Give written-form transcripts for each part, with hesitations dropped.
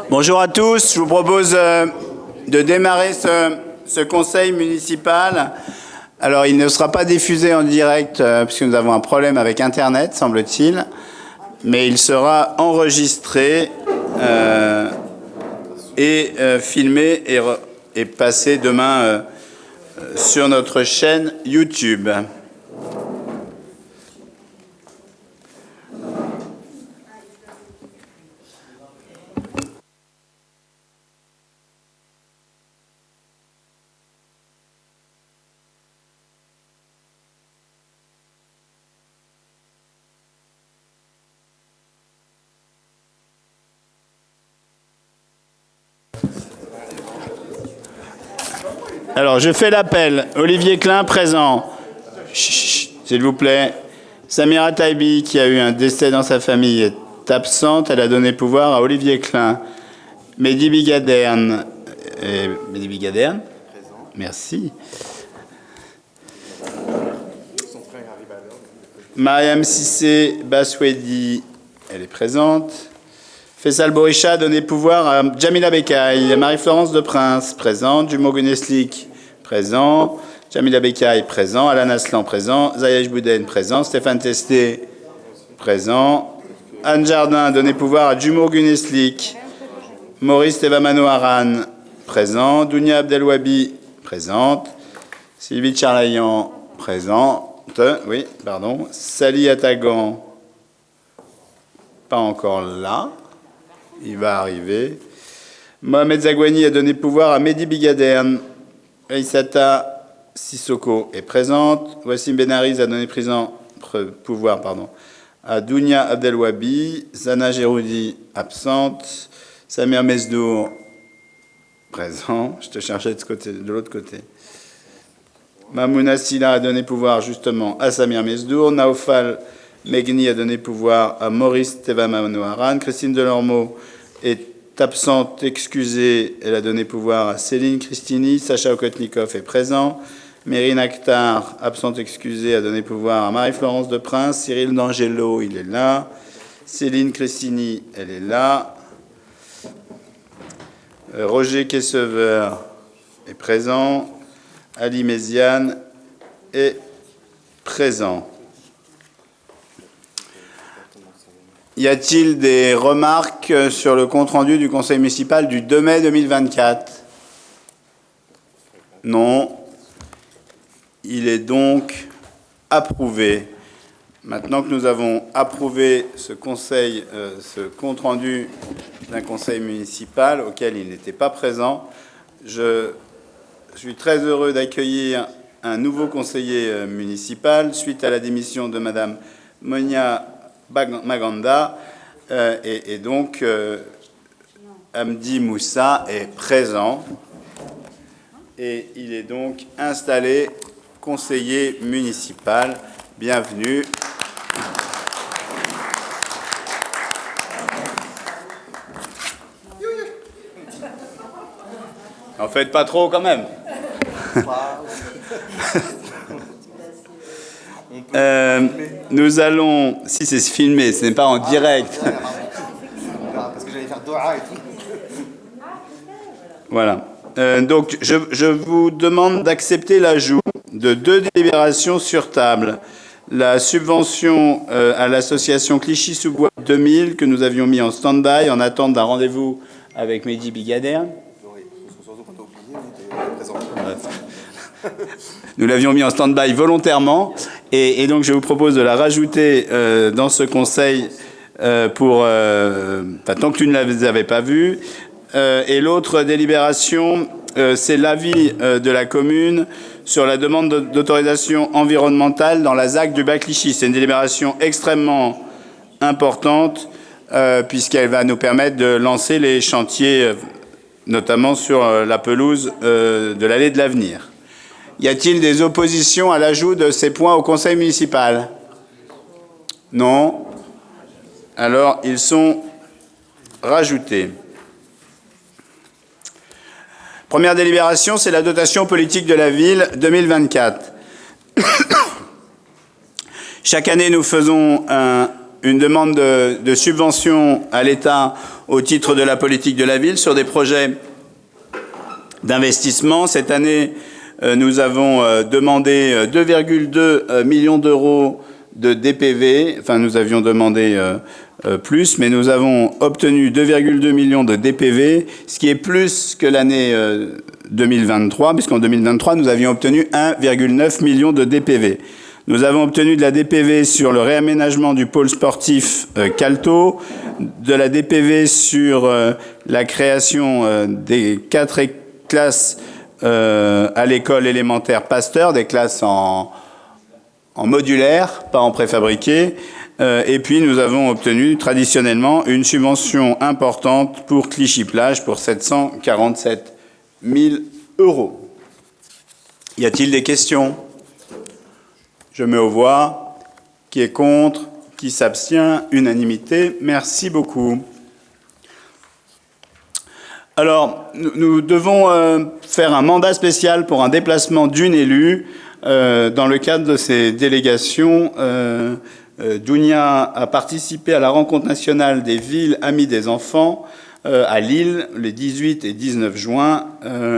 Bonjour à tous, je vous propose de démarrer ce conseil municipal. Alors il ne sera pas diffusé en direct puisque nous avons un problème avec Internet, semble-t-il, mais il sera enregistré et filmé et passé demain sur notre chaîne YouTube. Alors, je fais l'appel. Olivier Klein, présent. Chut, s'il vous plaît. Samira Taibi, qui a eu un décès dans sa famille, est absente. Elle a donné pouvoir à Olivier Klein. Mehdi Bigaderne. Mehdi Bigaderne. Merci. Mariam Sissé Baswedi, elle est présente. Faisal Borisha a donné pouvoir à Jamila Bekaï, Marie-Florence de Prince, présente. Jumo Guneslik, présent. Jamila Bekaï, présent. Alan Aslan, présent. Zayej Bouden, présent. Stéphane Testé, présent. Anne Jardin a donné pouvoir à Jumo Guneslik. Maurice Tevamano Aran, présent. Dounia Abdelwabi, présente. Sylvie Charlayan, présente. Oui, pardon. Sali Atagan, pas encore là. Il va arriver. Mohamed Zagouani a donné pouvoir à Mehdi Bigaderne. Aïssata Sissoko est présente. Wassim Benariz a donné pouvoir à Dounia Abdelwabi. Zana Geroudi, absente. Samir Mesdour, présent. Je te cherchais de l'autre côté. Mamouna Silla a donné pouvoir justement à Samir Mesdour. Naofal Megni a donné pouvoir à Maurice Tevamano Aran. Christine Delormeau est absente, excusée. Elle a donné pouvoir à Céline Christini. Sacha Okotnikov est présent. Mérine Akhtar, absente, excusée, a donné pouvoir à Marie-Florence de Prince. Cyril D'Angelo, il est là. Céline Christini, elle est là. Roger Kessever est présent. Ali Méziane est présent. Y a-t-il des remarques sur le compte-rendu du Conseil municipal du 2 mai 2024 ? Non. Il est donc approuvé. Maintenant que nous avons approuvé ce compte-rendu d'un conseil municipal auquel il n'était pas présent, je suis très heureux d'accueillir un nouveau conseiller municipal suite à la démission de Madame Monia Maganda et donc Hamdi Moussa est présent et il est donc installé conseiller municipal. Bienvenue. En faites pas trop quand même. Nous allons, si c'est filmé, ce n'est pas en direct. Parce que j'allais faire Dora et tout. Voilà. Donc, je vous demande d'accepter l'ajout de 2 délibérations sur table. La subvention à l'association Clichy-sous-Bois 2000 que nous avions mis en stand-by en attente d'un rendez-vous avec Mehdi Bigaderne. Nous l'avions mis en stand-by volontairement et donc je vous propose de la rajouter dans ce conseil tant que tu ne l'avais pas vue. Et l'autre délibération, c'est l'avis de la commune sur la demande d'autorisation environnementale dans la ZAC du Bas-Clichy. C'est une délibération extrêmement importante puisqu'elle va nous permettre de lancer les chantiers, notamment sur la pelouse de l'allée de l'avenir. Y a-t-il des oppositions à l'ajout de ces points au conseil municipal ? Non. Alors, ils sont rajoutés. Première délibération, c'est la dotation politique de la ville 2024. Chaque année, nous faisons une demande de subvention à l'État au titre de la politique de la ville sur des projets d'investissement. Cette année, nous avons demandé 2,2 millions d'euros de DPV. Enfin, nous avions demandé plus, mais nous avons obtenu 2,2 millions de DPV, ce qui est plus que l'année 2023, puisqu'en 2023, nous avions obtenu 1,9 million de DPV. Nous avons obtenu de la DPV sur le réaménagement du pôle sportif Calto, de la DPV sur la création des 4 classes à l'école élémentaire Pasteur, des classes en modulaire, pas en préfabriqué. Et puis nous avons obtenu traditionnellement une subvention importante pour Clichy-Plage pour 747 000 euros. Y a-t-il des questions ? Je mets aux voix. Qui est contre ? Qui s'abstient ? Unanimité. Merci beaucoup. Alors, nous devons faire un mandat spécial pour un déplacement d'une élue. Dans le cadre de ces délégations, Dounia a participé à la rencontre nationale des villes amies des enfants à Lille les 18 et 19 juin.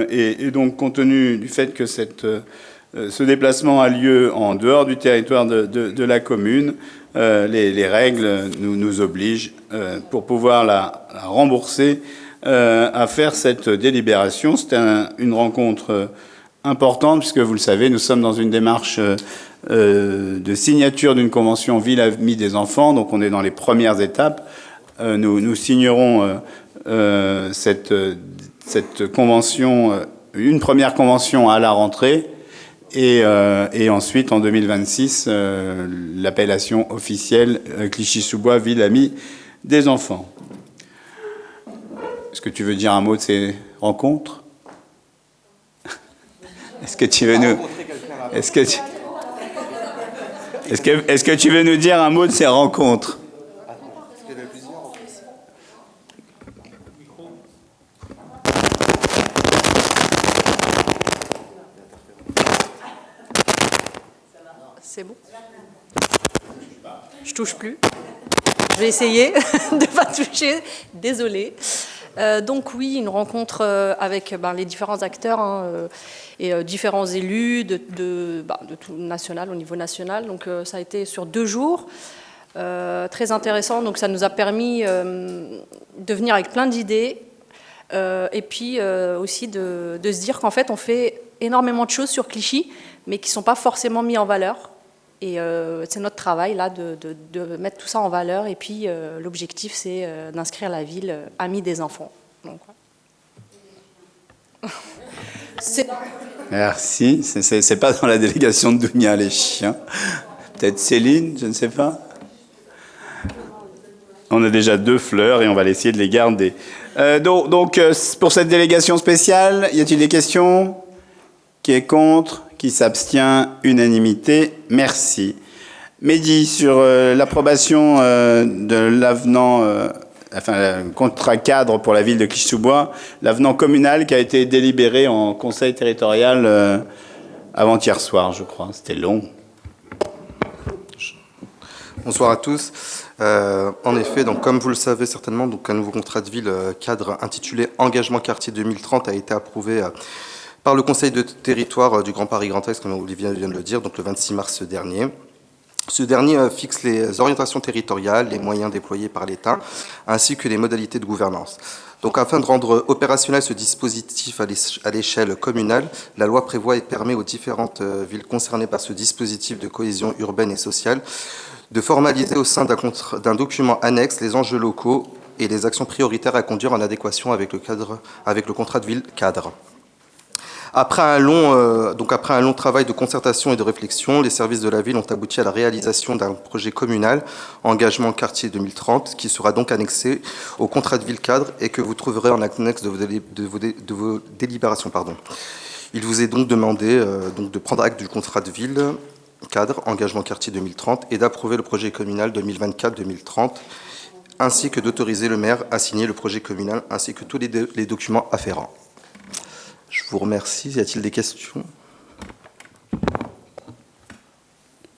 Et donc, compte tenu du fait que ce déplacement a lieu en dehors du territoire de la commune, les règles nous obligent, pour pouvoir la rembourser, à faire cette délibération. C'était une rencontre importante, puisque vous le savez, nous sommes dans une démarche de signature d'une convention Ville Amie des enfants, donc on est dans les premières étapes. Nous signerons cette convention, une première convention à la rentrée, et ensuite en 2026, l'appellation officielle Clichy-sous-Bois Ville Amie des enfants. Est-ce que tu veux dire un mot de ces rencontres ? Est-ce que tu veux nous... Est-ce que tu veux nous dire un mot de ces rencontres ? C'est bon ? Je touche plus. Je vais essayer de ne pas toucher. Désolée. Donc oui, une rencontre avec les différents acteurs et différents élus de tout national, au niveau national. Donc ça a été sur 2 jours, très intéressant. Donc ça nous a permis de venir avec plein d'idées et puis aussi de se dire qu'en fait on fait énormément de choses sur Clichy, mais qui ne sont pas forcément mis en valeur. Et c'est notre travail là de mettre tout ça en valeur. Et puis l'objectif, c'est d'inscrire la ville amie des enfants. Donc, Merci. C'est pas dans la délégation de Dounia, les chiens. Peut-être Céline, je ne sais pas. On a déjà 2 fleurs et on va essayer de les garder. Donc pour cette délégation spéciale, y a-t-il des questions ? Qui est contre ? Qui s'abstient? Unanimité. Merci. Mehdi, sur l'approbation de l'avenant, le contrat cadre pour la ville de Clichy-sous-Bois, l'avenant communal qui a été délibéré en conseil territorial avant-hier soir, je crois. C'était long. Bonsoir à tous. En effet, donc, comme vous le savez certainement, donc, un nouveau contrat de ville cadre intitulé Engagement quartier 2030 a été approuvé par le Conseil de territoire du Grand Paris Grand Est, comme Olivier vient de le dire, donc le 26 mars dernier. Ce dernier fixe les orientations territoriales, les moyens déployés par l'État, ainsi que les modalités de gouvernance. Donc, afin de rendre opérationnel ce dispositif à l'échelle communale, la loi prévoit et permet aux différentes villes concernées par ce dispositif de cohésion urbaine et sociale de formaliser au sein d'un document annexe les enjeux locaux et les actions prioritaires à conduire en adéquation avec le contrat de ville cadre. Après un long travail de concertation et de réflexion, les services de la ville ont abouti à la réalisation d'un projet communal, Engagement quartier 2030, qui sera donc annexé au contrat de ville cadre et que vous trouverez en annexe de vos délibérations. Il vous est donc demandé de prendre acte du contrat de ville cadre, Engagement quartier 2030, et d'approuver le projet communal 2024-2030, ainsi que d'autoriser le maire à signer le projet communal, ainsi que tous les documents afférents. Je vous remercie. Y a-t-il des questions ?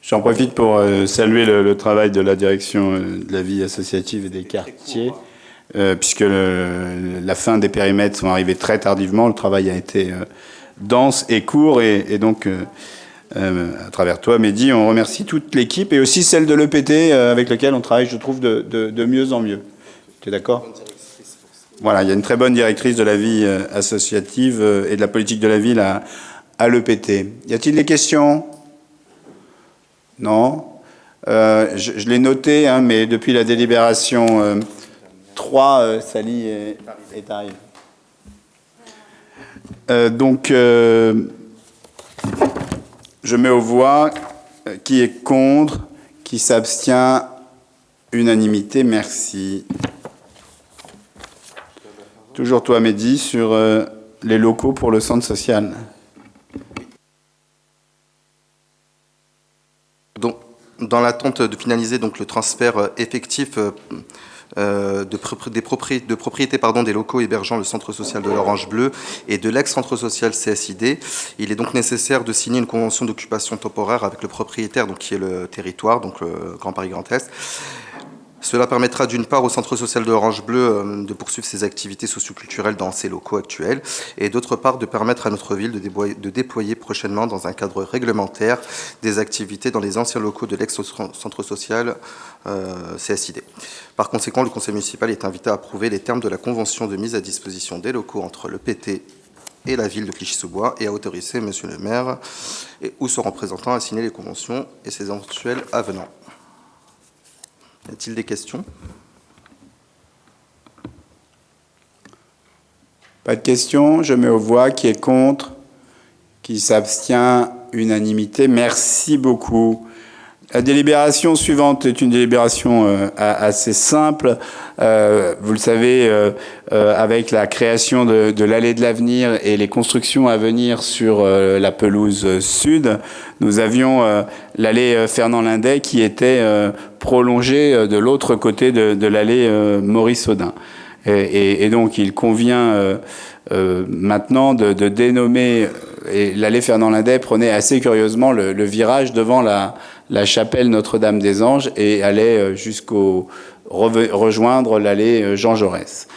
J'en profite pour saluer le travail de la direction de la vie associative et des quartiers, puisque la fin des périmètres sont arrivés très tardivement. Le travail a été dense et court, et donc, à travers toi, Mehdi, on remercie toute l'équipe, et aussi celle de l'EPT, avec laquelle on travaille, je trouve, de mieux en mieux. Tu es d'accord ? Voilà, il y a une très bonne directrice de la vie associative et de la politique de la ville à l'EPT. Y a-t-il des questions ? Non. Je l'ai noté, hein, mais depuis la délibération 3, Sally est arrivée. Donc, je mets aux voix qui est contre, qui s'abstient, unanimité, merci. Toujours toi, Mehdi, sur les locaux pour le centre social. Donc, dans l'attente de finaliser donc, le transfert effectif de propriété des locaux hébergeant le centre social de l'Orange Bleu et de l'ex-centre social CSID, il est donc nécessaire de signer une convention d'occupation temporaire avec le propriétaire, donc, qui est le territoire, donc le Grand Paris Grand Est. Cela permettra d'une part au centre social de l'Orange Bleu de poursuivre ses activités socioculturelles dans ses locaux actuels et d'autre part de permettre à notre ville de déployer prochainement dans un cadre réglementaire des activités dans les anciens locaux de l'ex-centre social CSID. Par conséquent, le conseil municipal est invité à approuver les termes de la convention de mise à disposition des locaux entre le PT et la ville de Clichy-sous-Bois et à autoriser monsieur le maire ou son représentant à signer les conventions et ses éventuels avenants. Y a-t-il des questions ? Pas de questions. Je mets aux voix qui est contre, qui s'abstient, unanimité. Merci beaucoup. La délibération suivante est une délibération assez simple. Vous le savez, avec la création de l'allée de l'avenir et les constructions à venir sur la pelouse sud, nous avions l'allée Fernand-Lindet qui était prolongée de l'autre côté de l'allée Maurice-Audin. Et donc, il convient maintenant de dénommer... Et l'allée Fernand-Lindet prenait assez curieusement le virage devant la chapelle Notre-Dame-des-Anges et allait jusqu'au rejoindre l'allée Jean Jaurès.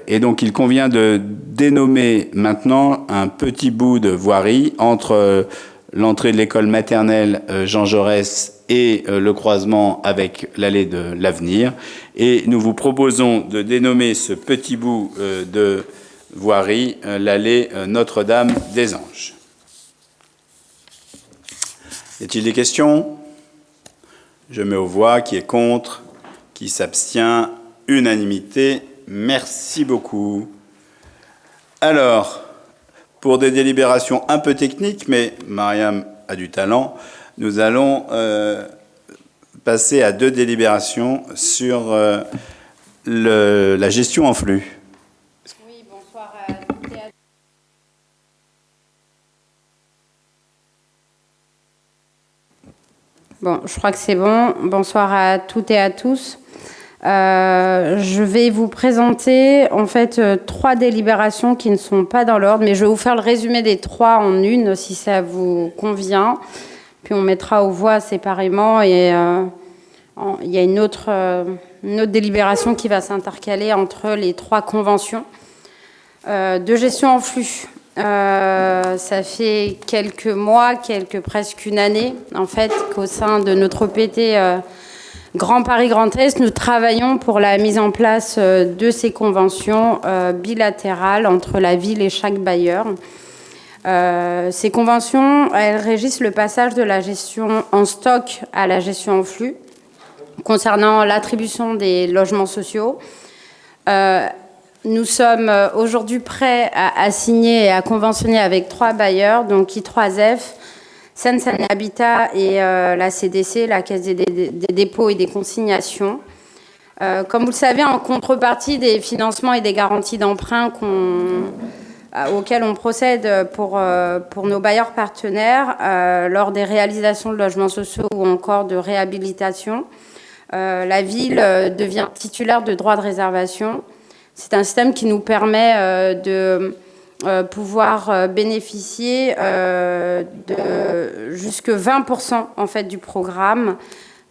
Et donc, il convient de dénommer maintenant un petit bout de voirie entre l'entrée de l'école maternelle Jean Jaurès et le croisement avec l'allée de l'Avenir. Et nous vous proposons de dénommer ce petit bout de voirie l'allée Notre-Dame-des-Anges. Y a-t-il des questions ? Je mets aux voix qui est contre, qui s'abstient, unanimité. Merci beaucoup. Alors, pour des délibérations un peu techniques, mais Mariam a du talent, nous allons passer à 2 délibérations sur la gestion en flux. Oui, bonsoir à toutes et à tous. Bon, je crois que c'est bon. Bonsoir à toutes et à tous. Je vais vous présenter en fait 3 délibérations qui ne sont pas dans l'ordre, mais je vais vous faire le résumé des 3 en une, si ça vous convient. Puis on mettra aux voix séparément et il y a une autre délibération qui va s'intercaler entre les 3 conventions de gestion en flux. Ça fait quelques mois, presque une année, en fait, qu'au sein de notre PT Grand Paris Grand Est, nous travaillons pour la mise en place de ces conventions bilatérales entre la ville et chaque bailleur. Ces conventions, elles régissent le passage de la gestion en stock à la gestion en flux, concernant l'attribution des logements sociaux. Nous sommes aujourd'hui prêts à signer et à conventionner avec 3 bailleurs, donc I3F, Seine Habitat et la CDC, la Caisse des dépôts et des consignations. Comme vous le savez, en contrepartie des financements et des garanties d'emprunt auxquels on procède pour nos bailleurs partenaires lors des réalisations de logements sociaux ou encore de réhabilitation, la ville devient titulaire de droits de réservation. C'est un système qui nous permet pouvoir bénéficier de jusque 20% en fait du programme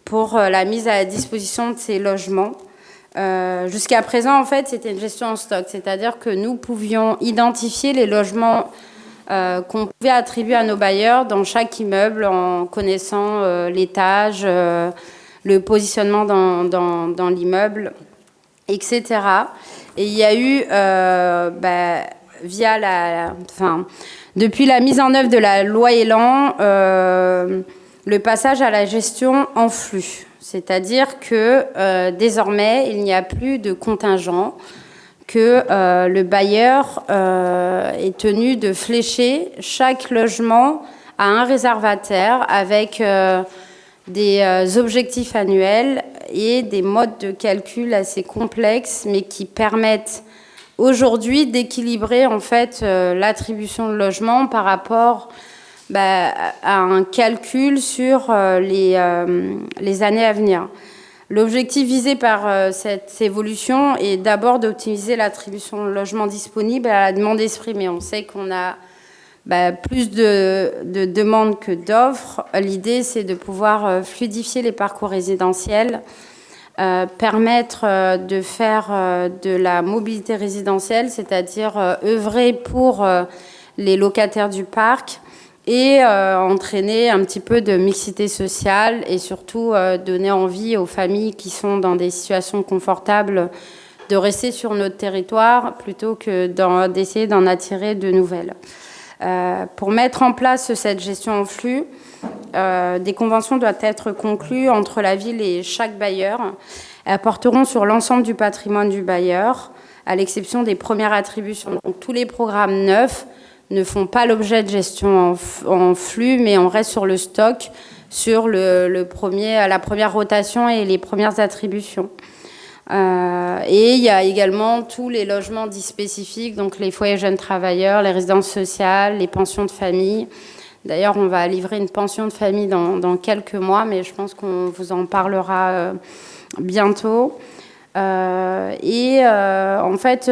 pour la mise à disposition de ces logements. Jusqu'à présent, en fait, c'était une gestion en stock, c'est-à-dire que nous pouvions identifier les logements qu'on pouvait attribuer à nos bailleurs dans chaque immeuble en connaissant l'étage, le positionnement dans l'immeuble, etc. Et il y a eu, depuis la mise en œuvre de la loi Elan, le passage à la gestion en flux. C'est-à-dire que désormais, il n'y a plus de contingent, que le bailleur est tenu de flécher chaque logement à un réservataire avec des objectifs annuels et des modes de calcul assez complexes, mais qui permettent aujourd'hui d'équilibrer en fait l'attribution de logement par rapport à un calcul sur les années à venir. L'objectif visé par cette évolution est d'abord d'optimiser l'attribution de logements disponibles à la demande exprimée. On sait qu'on a plus de demandes que d'offres. L'idée, c'est de pouvoir fluidifier les parcours résidentiels, permettre de faire de la mobilité résidentielle, c'est-à-dire œuvrer pour les locataires du parc et entraîner un petit peu de mixité sociale et surtout donner envie aux familles qui sont dans des situations confortables de rester sur notre territoire plutôt que d'essayer d'en attirer de nouvelles. Pour mettre en place cette gestion en flux, des conventions doivent être conclues entre la ville et chaque bailleur. Elles porteront sur l'ensemble du patrimoine du bailleur, à l'exception des premières attributions. Donc, tous les programmes neufs ne font pas l'objet de gestion en flux, mais on reste sur le stock, sur la première rotation et les premières attributions. Et il y a également tous les logements dits spécifiques, donc les foyers jeunes travailleurs, les résidences sociales, les pensions de famille. D'ailleurs, on va livrer une pension de famille dans quelques mois, mais je pense qu'on vous en parlera bientôt. En fait,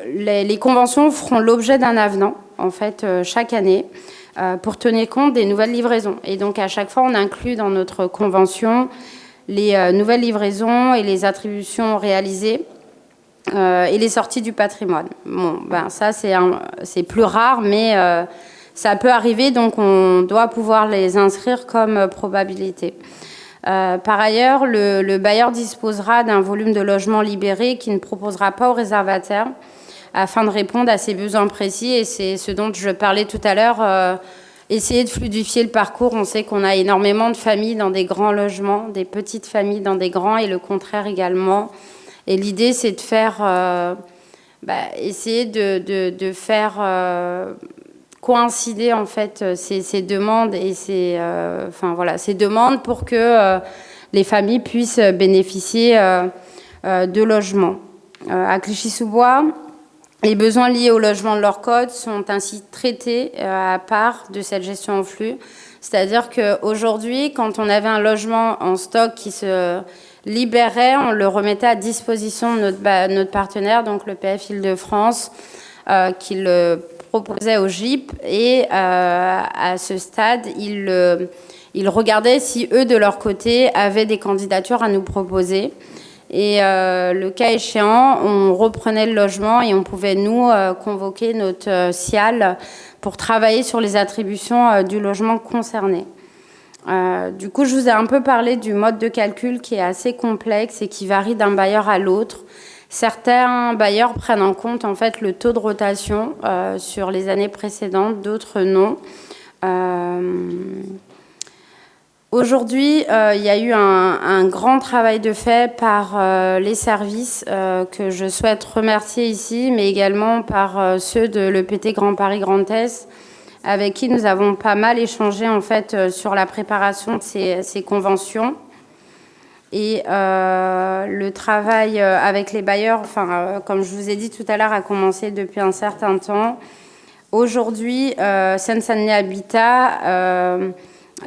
les conventions feront l'objet d'un avenant, en fait, chaque année, pour tenir compte des nouvelles livraisons. Et donc, à chaque fois, on inclut dans notre convention les nouvelles livraisons et les attributions réalisées et les sorties du patrimoine. Bon, ça, c'est plus rare, mais ça peut arriver, donc on doit pouvoir les inscrire comme probabilité. Par ailleurs, le bailleur disposera d'un volume de logements libérés qu'il ne proposera pas aux réservataires afin de répondre à ses besoins précis. Et c'est ce dont je parlais tout à l'heure, essayer de fluidifier le parcours. On sait qu'on a énormément de familles dans des grands logements, des petites familles dans des grands et le contraire également. Et l'idée, c'est de faire, essayer de faire coïncider en fait ces demandes et ces demandes pour que les familles puissent bénéficier de logements. À Clichy-sous-Bois, les besoins liés au logement de leur code sont ainsi traités à part de cette gestion en flux. C'est-à-dire qu'aujourd'hui, quand on avait un logement en stock qui se libérait, on le remettait à disposition de notre partenaire, donc le PF Île-de-France, qui le proposait au GIP. Et à ce stade, ils regardaient si eux, de leur côté, avaient des candidatures à nous proposer. Et le cas échéant, on reprenait le logement et on pouvait, nous, convoquer notre SIAL pour travailler sur les attributions du logement concerné. Du coup, je vous ai un peu parlé du mode de calcul qui est assez complexe et qui varie d'un bailleur à l'autre. Certains bailleurs prennent en compte en fait le taux de rotation sur les années précédentes, d'autres non. Aujourd'hui, il y a eu un grand travail de fait par les services que je souhaite remercier ici, mais également par ceux de l'EPT Grand Paris Grand Est, avec qui nous avons pas mal échangé en fait sur la préparation de ces conventions. Et le travail avec les bailleurs, comme je vous ai dit tout à l'heure, a commencé depuis un certain temps. Aujourd'hui, Seine-Saint-Denis Habitat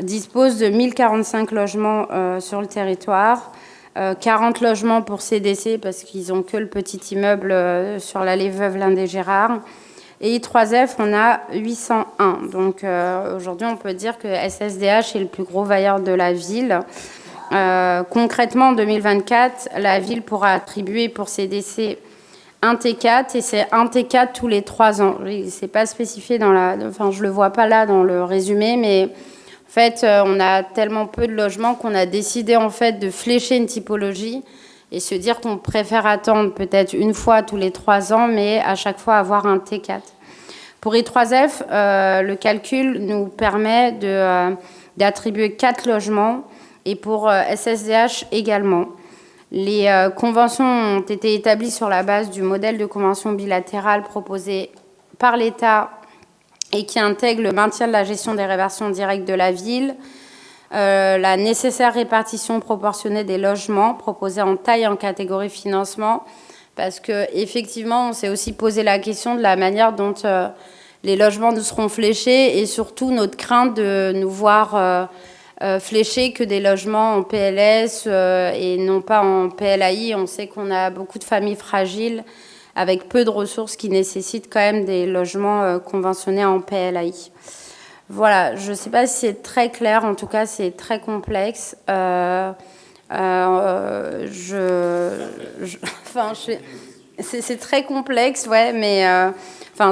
dispose de 1045 logements sur le territoire, 40 logements pour CDC parce qu'ils n'ont que le petit immeuble sur l'allée Veuve Lindé-Gérard Et I3F, on a 801. Donc aujourd'hui, on peut dire que SSDH est le plus gros bailleur de la ville. Concrètement, en 2024, la ville pourra attribuer pour ses décès un T4, et c'est un T4 tous les 3 ans. C'est pas spécifié dans la... Enfin, je le vois pas là dans le résumé, mais en fait, on a tellement peu de logements qu'on a décidé en fait de flécher une typologie et se dire qu'on préfère attendre peut-être une fois tous les 3 ans, mais à chaque fois avoir un T4. Pour I3F, le calcul nous permet d'attribuer 4 logements, et pour SSDH également. Les conventions ont été établies sur la base du modèle de convention bilatérale proposé par l'État et qui intègre le maintien de la gestion des réversions directes de la ville, la nécessaire répartition proportionnée des logements proposés en taille et en catégorie financement, parce qu'effectivement, on s'est aussi posé la question de la manière dont les logements nous seront fléchés et surtout notre crainte de nous voir fléchés que des logements en PLS et non pas en PLAI. On sait qu'on a beaucoup de familles fragiles avec peu de ressources qui nécessitent quand même des logements conventionnés en PLAI. Voilà, je ne sais pas si c'est très clair, en tout cas c'est très complexe. C'est très complexe, ouais, mais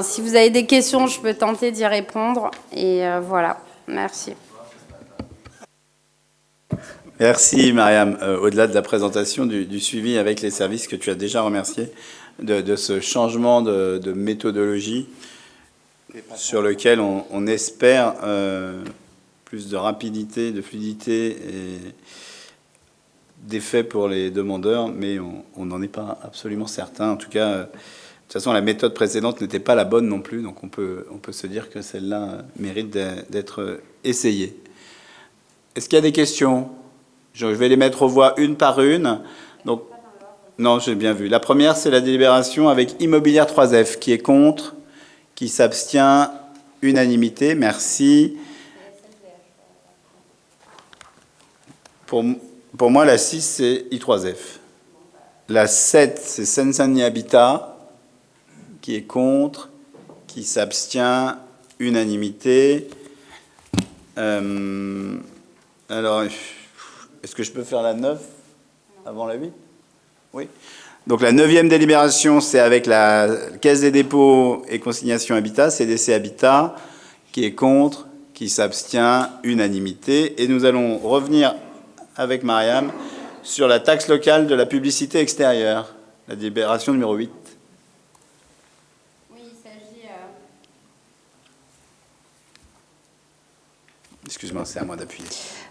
si vous avez des questions, je peux tenter d'y répondre. Et voilà, merci. Merci Mariam. Au-delà de la présentation du suivi avec les services que tu as déjà remerciés, de ce changement de méthodologie sur lequel on espère plus de rapidité, de fluidité et d'effet pour les demandeurs, mais on n'en est pas absolument certain. En tout cas, de toute façon, la méthode précédente n'était pas la bonne non plus, donc on peut se dire que celle-là mérite d'être essayée. Est-ce qu'il y a des questions ? Je vais les mettre aux voix une par une. Donc, non, j'ai bien vu. La première, c'est la délibération avec Immobilière 3F. Qui est contre ? Qui s'abstient ? Unanimité. Merci. Pour moi, la 6, c'est I3F. La 7, c'est Seine-Saint-Denis Habitat. Qui est contre ? Qui s'abstient ? Unanimité. Alors, est-ce que je peux faire la 9 avant la 8 ? Oui. Donc la 9e délibération, c'est avec la Caisse des dépôts et consignation Habitat, CDC Habitat, qui est contre, qui s'abstient, unanimité. Et nous allons revenir avec Mariam sur la taxe locale de la publicité extérieure, la délibération numéro 8. Oui, il s'agit... Excuse-moi, c'est à moi d'appuyer.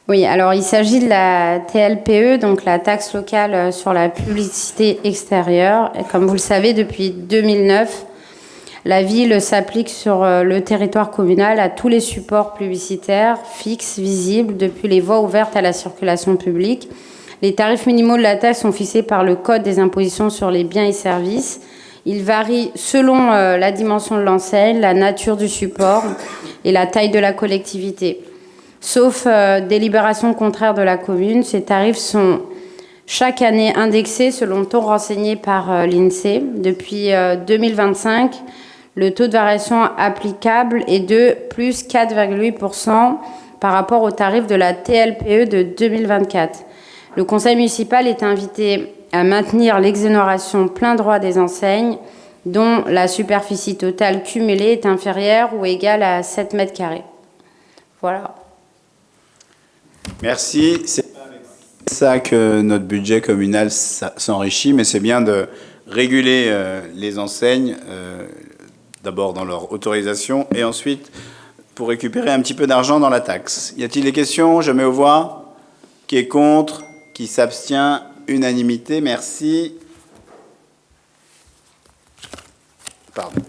Oui, alors il s'agit de la TLPE, donc la taxe locale sur la publicité extérieure. Et comme vous le savez, depuis 2009, la ville s'applique sur le territoire communal à tous les supports publicitaires fixes, visibles, depuis les voies ouvertes à la circulation publique. Les tarifs minimaux de la taxe sont fixés par le Code des impositions sur les biens et services. Ils varient selon la dimension de l'enseigne, la nature du support et la taille de la collectivité. Sauf délibération contraire de la commune, ces tarifs sont chaque année indexés selon le taux renseigné par l'INSEE. Depuis 2025, le taux de variation applicable est de plus 4,8% par rapport au tarif de la TLPE de 2024. Le conseil municipal est invité à maintenir l'exonération plein droit des enseignes dont la superficie totale cumulée est inférieure ou égale à 7 mètres carrés. Voilà. Merci. C'est ça que notre budget communal s'enrichit, mais c'est bien de réguler les enseignes, d'abord dans leur autorisation, et ensuite pour récupérer un petit peu d'argent dans la taxe. Y a-t-il des questions ? Je mets aux voix. Qui est contre ? Qui s'abstient ? Unanimité. Merci. Pardon.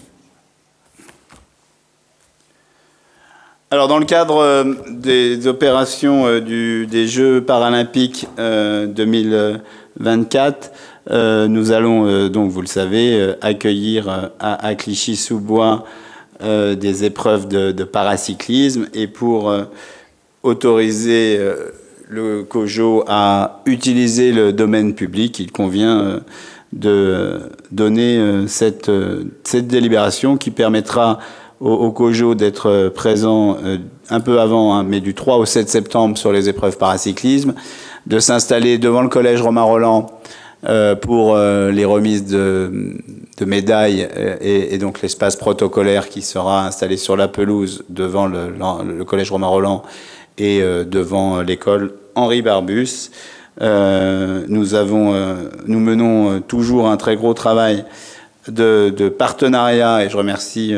Alors, dans le cadre des opérations des Jeux paralympiques 2024, nous allons, donc vous le savez, accueillir à Clichy-sous-Bois des épreuves de paracyclisme. Et pour autoriser le COJO à utiliser le domaine public, il convient de donner cette délibération qui permettra au COJO d'être présent un peu avant, hein, mais du 3 au 7 septembre sur les épreuves paracyclisme, de s'installer devant le collège Romain Rolland pour les remises de médailles et donc l'espace protocolaire qui sera installé sur la pelouse devant le collège Romain Rolland et devant l'école Henri Barbus. Nous menons toujours un très gros travail de partenariat, et je remercie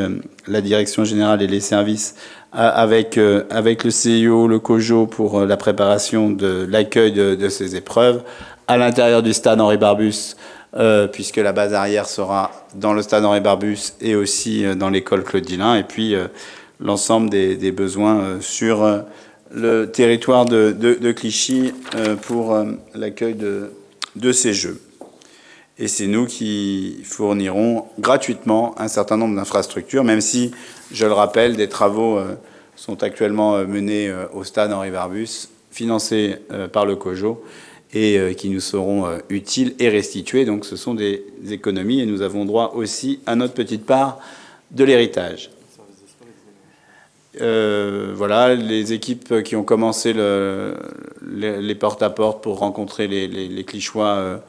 la direction générale et les services avec le CIO, le COJO pour la préparation de l'accueil de ces épreuves à l'intérieur du stade Henri Barbus, puisque la base arrière sera dans le stade Henri Barbus et aussi dans l'école Claude Dillin, et puis l'ensemble des besoins sur le territoire de Clichy pour l'accueil de ces Jeux. Et c'est nous qui fournirons gratuitement un certain nombre d'infrastructures, même si, je le rappelle, des travaux sont actuellement menés au stade Henri Barbus, financés par le COJO, et qui nous seront utiles et restitués. Donc ce sont des économies, et nous avons droit aussi à notre petite part de l'héritage. Voilà, les équipes qui ont commencé les porte-à-porte pour rencontrer les Clichois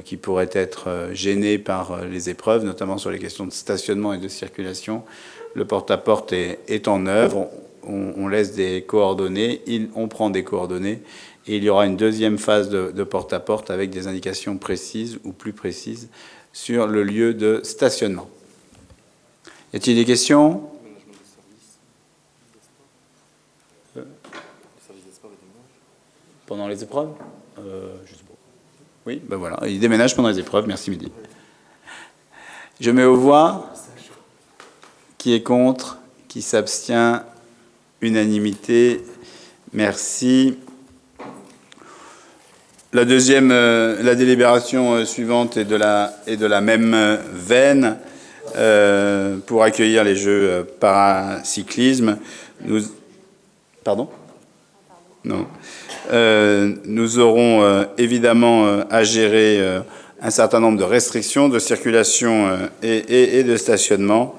qui pourraient être gênés par les épreuves, notamment sur les questions de stationnement et de circulation. Le porte-à-porte est en œuvre, on laisse des coordonnées, on prend des coordonnées, et il y aura une deuxième phase de porte-à-porte avec des indications précises ou plus précises sur le lieu de stationnement. Y a-t-il des questions ? Pendant les épreuves je sais pas. Oui, ben voilà, il déménage pendant les épreuves, merci Mehdi. Je mets aux voix. Qui est contre? Qui s'abstient? Unanimité. Merci. La délibération suivante est de la même veine pour accueillir les Jeux paracyclisme. Pardon? Non. Nous aurons évidemment à gérer un certain nombre de restrictions de circulation et de stationnement.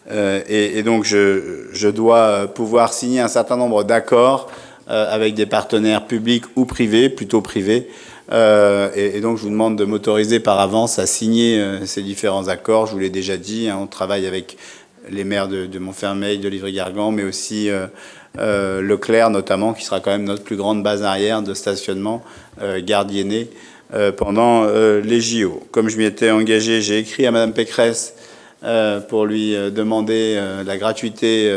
Et donc je dois pouvoir signer un certain nombre d'accords avec des partenaires publics ou privés, plutôt privés. Et donc je vous demande de m'autoriser par avance à signer ces différents accords. Je vous l'ai déjà dit, hein, on travaille avec les maires de Montfermeil, de Livry-Gargan, mais aussi Leclerc notamment, qui sera quand même notre plus grande base arrière de stationnement gardiennée pendant les JO. Comme je m'y étais engagé, j'ai écrit à Madame Pécresse pour lui demander la gratuité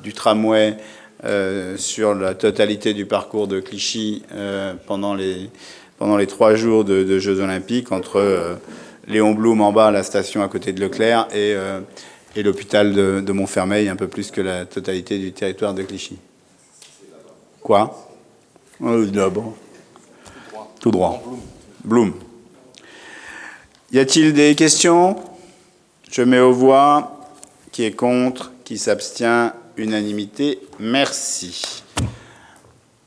du tramway sur la totalité du parcours de Clichy pendant les 3 jours de Jeux Olympiques, entre Léon Blum en bas, la station à côté de Leclerc, et l'hôpital de Montfermeil, un peu plus que la totalité du territoire de Clichy. Quoi? D'abord. Tout droit. Blum. Y a-t-il des questions? Je mets aux voix. Qui est contre? Qui s'abstient? Unanimité. Merci.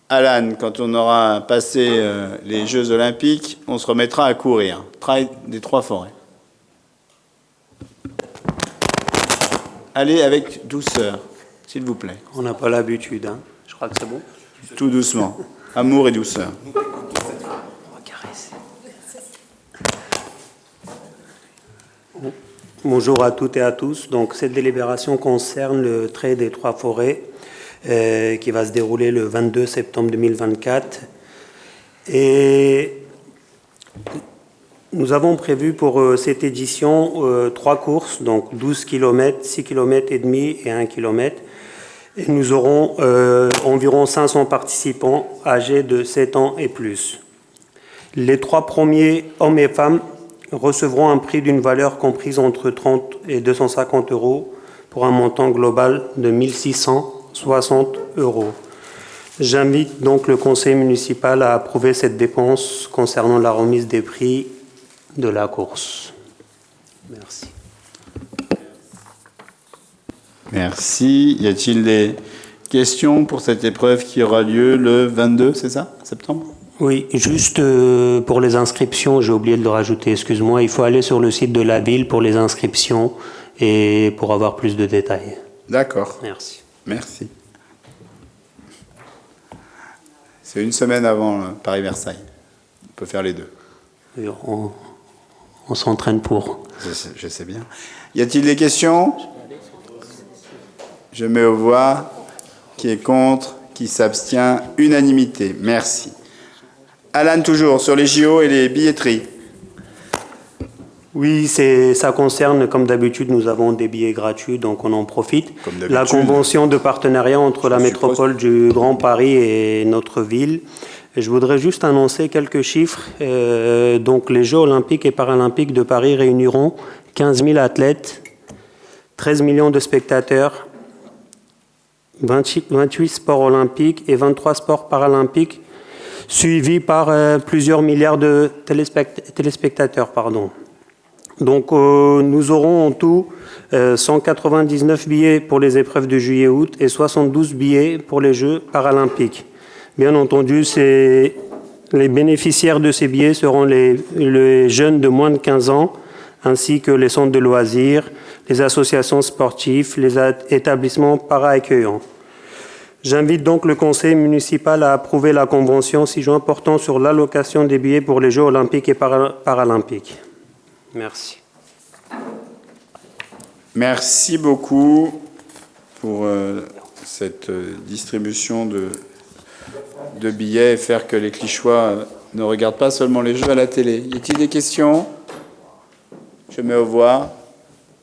Alan, quand on aura passé les Jeux Olympiques, on se remettra à courir. Travail des 3 forêts. Allez avec douceur, s'il vous plaît. On n'a pas l'habitude, hein. Je crois que c'est bon. Tout doucement. Amour et douceur. On va caresser. Bonjour à toutes et à tous. Donc, cette délibération concerne le trait des 3 forêts qui va se dérouler le 22 septembre 2024. Et nous avons prévu pour cette édition 3 courses, donc 12 km, 6 km et demi et 1 km. Et nous aurons environ 500 participants âgés de 7 ans et plus. Les 3 premiers, hommes et femmes, recevront un prix d'une valeur comprise entre 30 et 250 euros pour un montant global de 1660 euros. J'invite donc le conseil municipal à approuver cette dépense concernant la remise des prix de la course. Merci. Merci. Y a-t-il des questions pour cette épreuve qui aura lieu le 22, c'est ça, septembre? Oui, juste pour les inscriptions, j'ai oublié de le rajouter, excuse-moi, il faut aller sur le site de la ville pour les inscriptions et pour avoir plus de détails. D'accord. Merci. Merci. C'est une semaine avant Paris-Versailles. On peut faire les deux. Et on s'entraîne pour. Je sais bien. Y a-t-il des questions? Je mets aux voix. Qui est contre? Qui s'abstient? Unanimité. Merci. Alan, toujours, sur les JO et les billetteries. Oui, ça concerne, comme d'habitude, nous avons des billets gratuits, donc on en profite. Comme d'habitude. La convention de partenariat entre la métropole du Grand Paris et notre ville. Et je voudrais juste annoncer quelques chiffres. Donc les Jeux olympiques et paralympiques de Paris réuniront 15 000 athlètes, 13 millions de spectateurs, 28 sports olympiques et 23 sports paralympiques, suivis par plusieurs milliards de téléspectateurs. Donc nous aurons en tout 199 billets pour les épreuves de juillet-août et 72 billets pour les Jeux paralympiques. Bien entendu, les bénéficiaires de ces billets seront les jeunes de moins de 15 ans, ainsi que les centres de loisirs, les associations sportives, les établissements para-accueillants. J'invite donc le conseil municipal à approuver la convention 6 juin portant sur l'allocation des billets pour les Jeux olympiques et paralympiques. Merci. Merci beaucoup pour cette distribution de billets et faire que les Clichois ne regardent pas seulement les Jeux à la télé. Y a-t-il des questions? Je mets aux voix.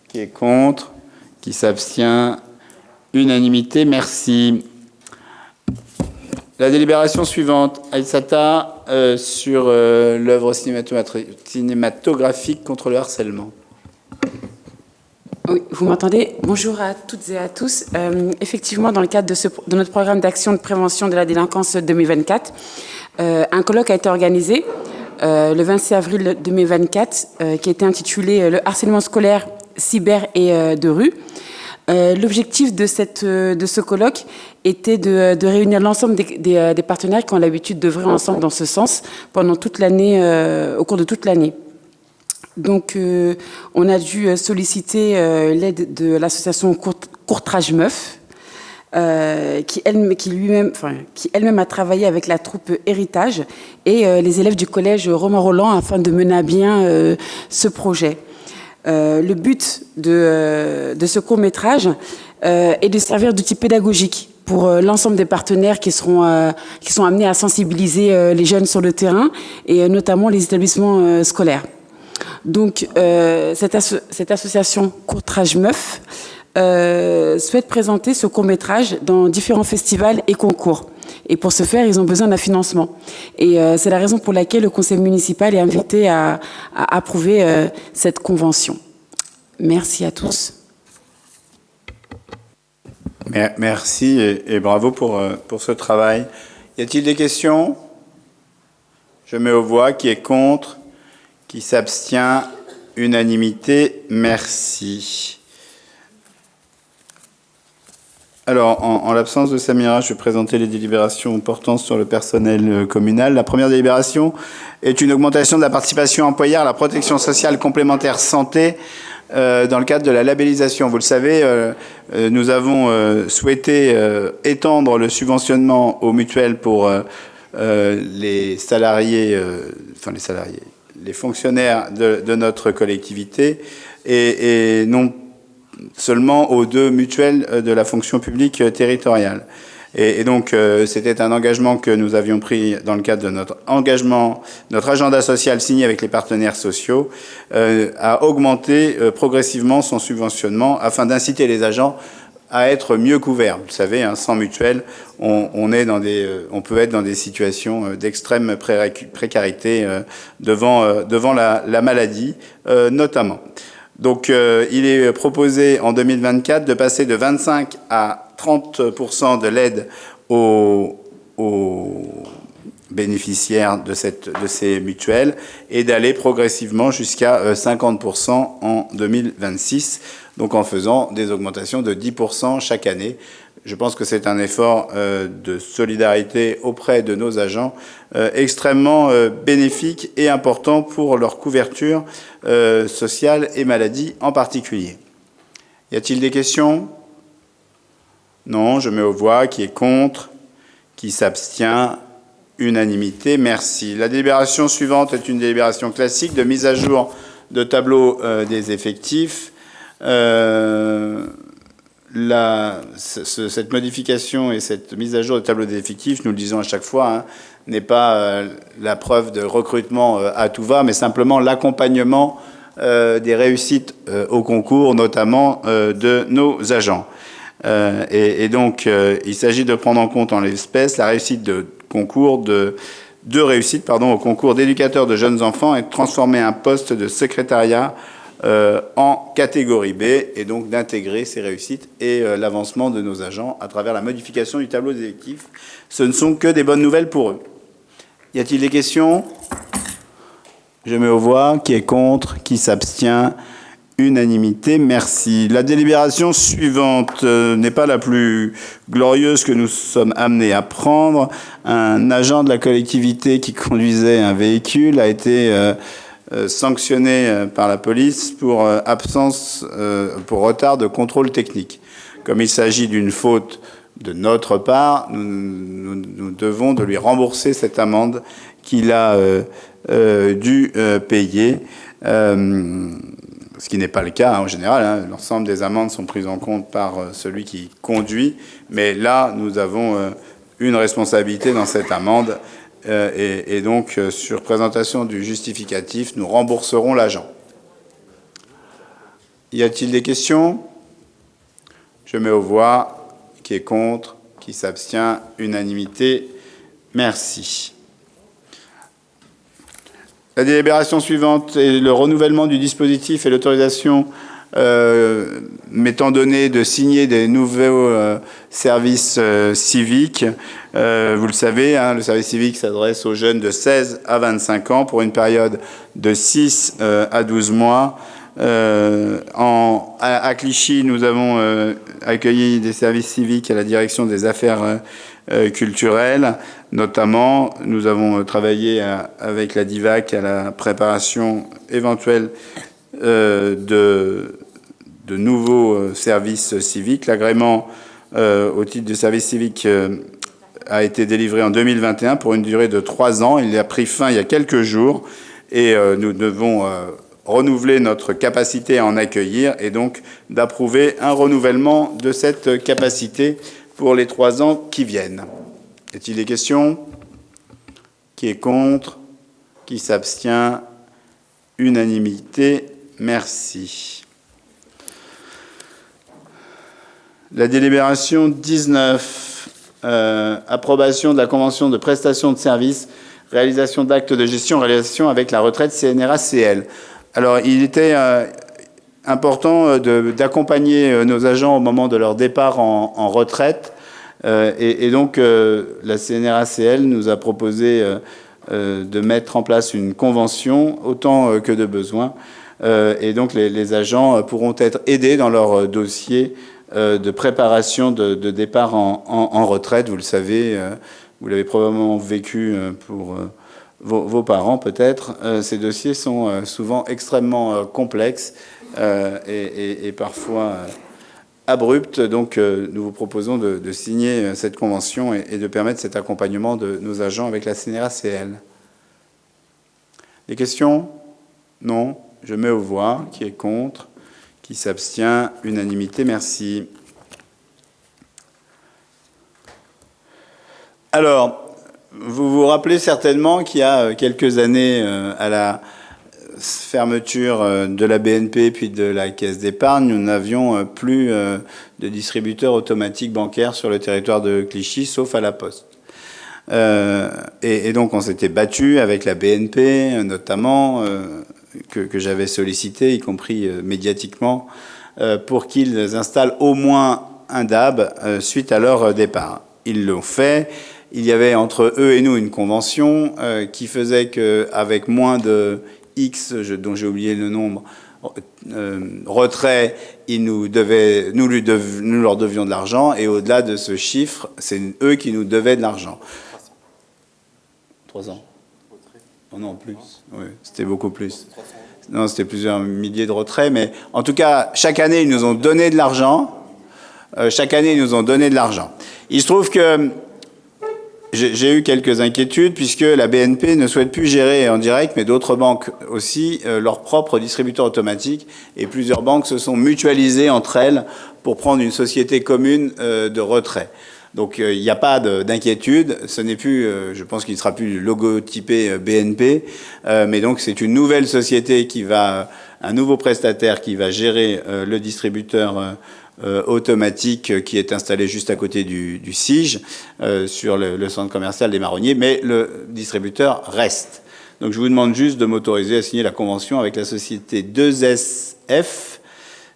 Qui est contre? Qui s'abstient? Unanimité. Merci. La délibération suivante, Aïssata, sur l'œuvre cinématographique contre le harcèlement. Oui, vous m'entendez? Bonjour à toutes et à tous. Effectivement, dans le cadre de notre programme d'action de prévention de la délinquance 2024, un colloque a été organisé le 26 avril 2024 qui était intitulé « Le harcèlement scolaire, cyber et de rue ». L'objectif de ce colloque était de réunir l'ensemble des partenaires qui ont l'habitude d'œuvrer ensemble dans ce sens pendant toute l'année, au cours de toute l'année. Donc, on a dû solliciter l'aide de l'association Courtrage Meuf, qui elle-même a travaillé avec la troupe Héritage et les élèves du collège Romain Roland afin de mener à bien ce projet. Le but de ce court-métrage est de servir d'outil pédagogique pour l'ensemble des partenaires qui sont amenés à sensibiliser les jeunes sur le terrain et notamment les établissements scolaires. Donc, cette association Courtrage Meuf souhaite présenter ce court-métrage dans différents festivals et concours. Et pour ce faire, ils ont besoin d'un financement. Et c'est la raison pour laquelle le conseil municipal est invité à approuver cette convention. Merci à tous. Merci et bravo pour ce travail. Y a-t-il des questions? Je mets aux voix. Qui est contre? Qui s'abstient? Unanimité. Merci. Alors, en l'absence de Samira, je vais présenter les délibérations portant sur le personnel communal. La première délibération est une augmentation de la participation employeur à la protection sociale complémentaire santé dans le cadre de la labellisation. Vous le savez, nous avons souhaité étendre le subventionnement aux mutuelles pour les salariés, les fonctionnaires de notre collectivité et non seulement aux 2 mutuelles de la fonction publique territoriale. Et donc, c'était un engagement que nous avions pris dans le cadre de notre agenda social signé avec les partenaires sociaux, à augmenter progressivement son subventionnement afin d'inciter les agents à être mieux couverts. Vous savez, sans mutuelle, on peut être dans des situations d'extrême précarité devant la maladie, notamment. Donc, il est proposé en 2024 de passer de 25 à 30% de l'aide aux bénéficiaires de ces mutuelles et d'aller progressivement jusqu'à 50% en 2026, donc en faisant des augmentations de 10% chaque année Je pense que c'est un effort de solidarité auprès de nos agents extrêmement bénéfique et important pour leur couverture sociale et maladie en particulier. Y a-t-il des questions? Non, je mets aux voix. Qui est contre? Qui s'abstient? Unanimité. Merci. La délibération suivante est une délibération classique de mise à jour de tableau des effectifs. Cette modification et cette mise à jour de tableau des effectifs, nous le disons à chaque fois, n'est pas la preuve de recrutement à tout va, mais simplement l'accompagnement des réussites au concours, notamment de nos agents. Donc, il s'agit de prendre en compte en l'espèce la réussite de concours deux réussites au concours d'éducateur de jeunes enfants et de transformer un poste de secrétariat en catégorie B et donc d'intégrer ces réussites et l'avancement de nos agents à travers la modification du tableau des effectifs. Ce ne sont que des bonnes nouvelles pour eux. Y a-t-il des questions? Je mets aux voix. Qui est contre? Qui s'abstient? Unanimité. Merci. La délibération suivante n'est pas la plus glorieuse que nous sommes amenés à prendre. Un agent de la collectivité qui conduisait un véhicule a été sanctionné par la police pour pour retard de contrôle technique. Comme il s'agit d'une faute de notre part, nous devons de lui rembourser cette amende qu'il a dû payer. Ce qui n'est pas le cas en général. L'ensemble des amendes sont prises en compte par celui qui conduit. Mais là, nous avons une responsabilité dans cette amende. Et donc, sur présentation du justificatif, nous rembourserons l'agent. Y a-t-il des questions? Je mets aux voix. Qui est contre? Qui s'abstient? Unanimité. Merci. La délibération suivante est le renouvellement du dispositif et l'autorisation m'étant donné de signer des nouveaux services civiques. Vous le savez, le service civique s'adresse aux jeunes de 16 à 25 ans pour une période de 6 à 12 mois. À Clichy, nous avons accueilli des services civiques à la direction des affaires culturelles. Notamment, nous avons travaillé avec la DIVAC à la préparation éventuelle de nouveaux services civiques. L'agrément au titre du service civique a été délivré en 2021 pour une durée de 3 ans. Il a pris fin il y a quelques jours et nous devons renouveler notre capacité à en accueillir et donc d'approuver un renouvellement de cette capacité pour les 3 ans qui viennent. Y a-t-il des questions? Qui est contre? Qui s'abstient? Unanimité. Merci. La délibération 19. Approbation de la convention de prestation de services, réalisation d'actes de gestion, réalisation avec la retraite CNRACL. Alors, il était important d'accompagner nos agents au moment de leur départ en retraite. Et donc, la CNRACL nous a proposé de mettre en place une convention autant que de besoin. Et donc, les agents pourront être aidés dans leur dossier de préparation de départ en retraite. Vous le savez, vous l'avez probablement vécu pour vos parents peut-être. Ces dossiers sont souvent extrêmement complexes et parfois abruptes. Donc nous vous proposons de signer cette convention et de permettre cet accompagnement de nos agents avec la CNRACL. Des questions? Non. Je mets aux voix. Qui est contre? Qui s'abstient? Unanimité. Merci. Alors, vous vous rappelez certainement qu'il y a quelques années, à la fermeture de la BNP puis de la Caisse d'épargne, nous n'avions plus de distributeurs automatiques bancaires sur le territoire de Clichy, sauf à la Poste. Et donc on s'était battu avec la BNP, notamment, que j'avais sollicité, y compris médiatiquement, pour qu'ils installent au moins un DAB suite à leur départ. Ils l'ont fait. Il y avait entre eux et nous une convention qui faisait qu'avec moins de X, dont j'ai oublié le nombre, retrait, nous leur devions de l'argent, et au-delà de ce chiffre, c'est eux qui nous devaient de l'argent. 3 ans. Oh non, plus. Oui, c'était beaucoup plus. Non, c'était plusieurs milliers de retraits, mais en tout cas, chaque année, ils nous ont donné de l'argent. Il se trouve que j'ai eu quelques inquiétudes, puisque la BNP ne souhaite plus gérer en direct, mais d'autres banques aussi, leurs propres distributeurs automatiques, et plusieurs banques se sont mutualisées entre elles pour prendre une société commune de retrait. Donc il n'y a pas d'inquiétude, ce n'est plus, je pense qu'il ne sera plus logotypé BNP, mais donc c'est une nouvelle société un nouveau prestataire qui va gérer le distributeur automatique qui est installé juste à côté du SIG, sur le centre commercial des Marronniers, mais le distributeur reste. Donc je vous demande juste de m'autoriser à signer la convention avec la société 2SF,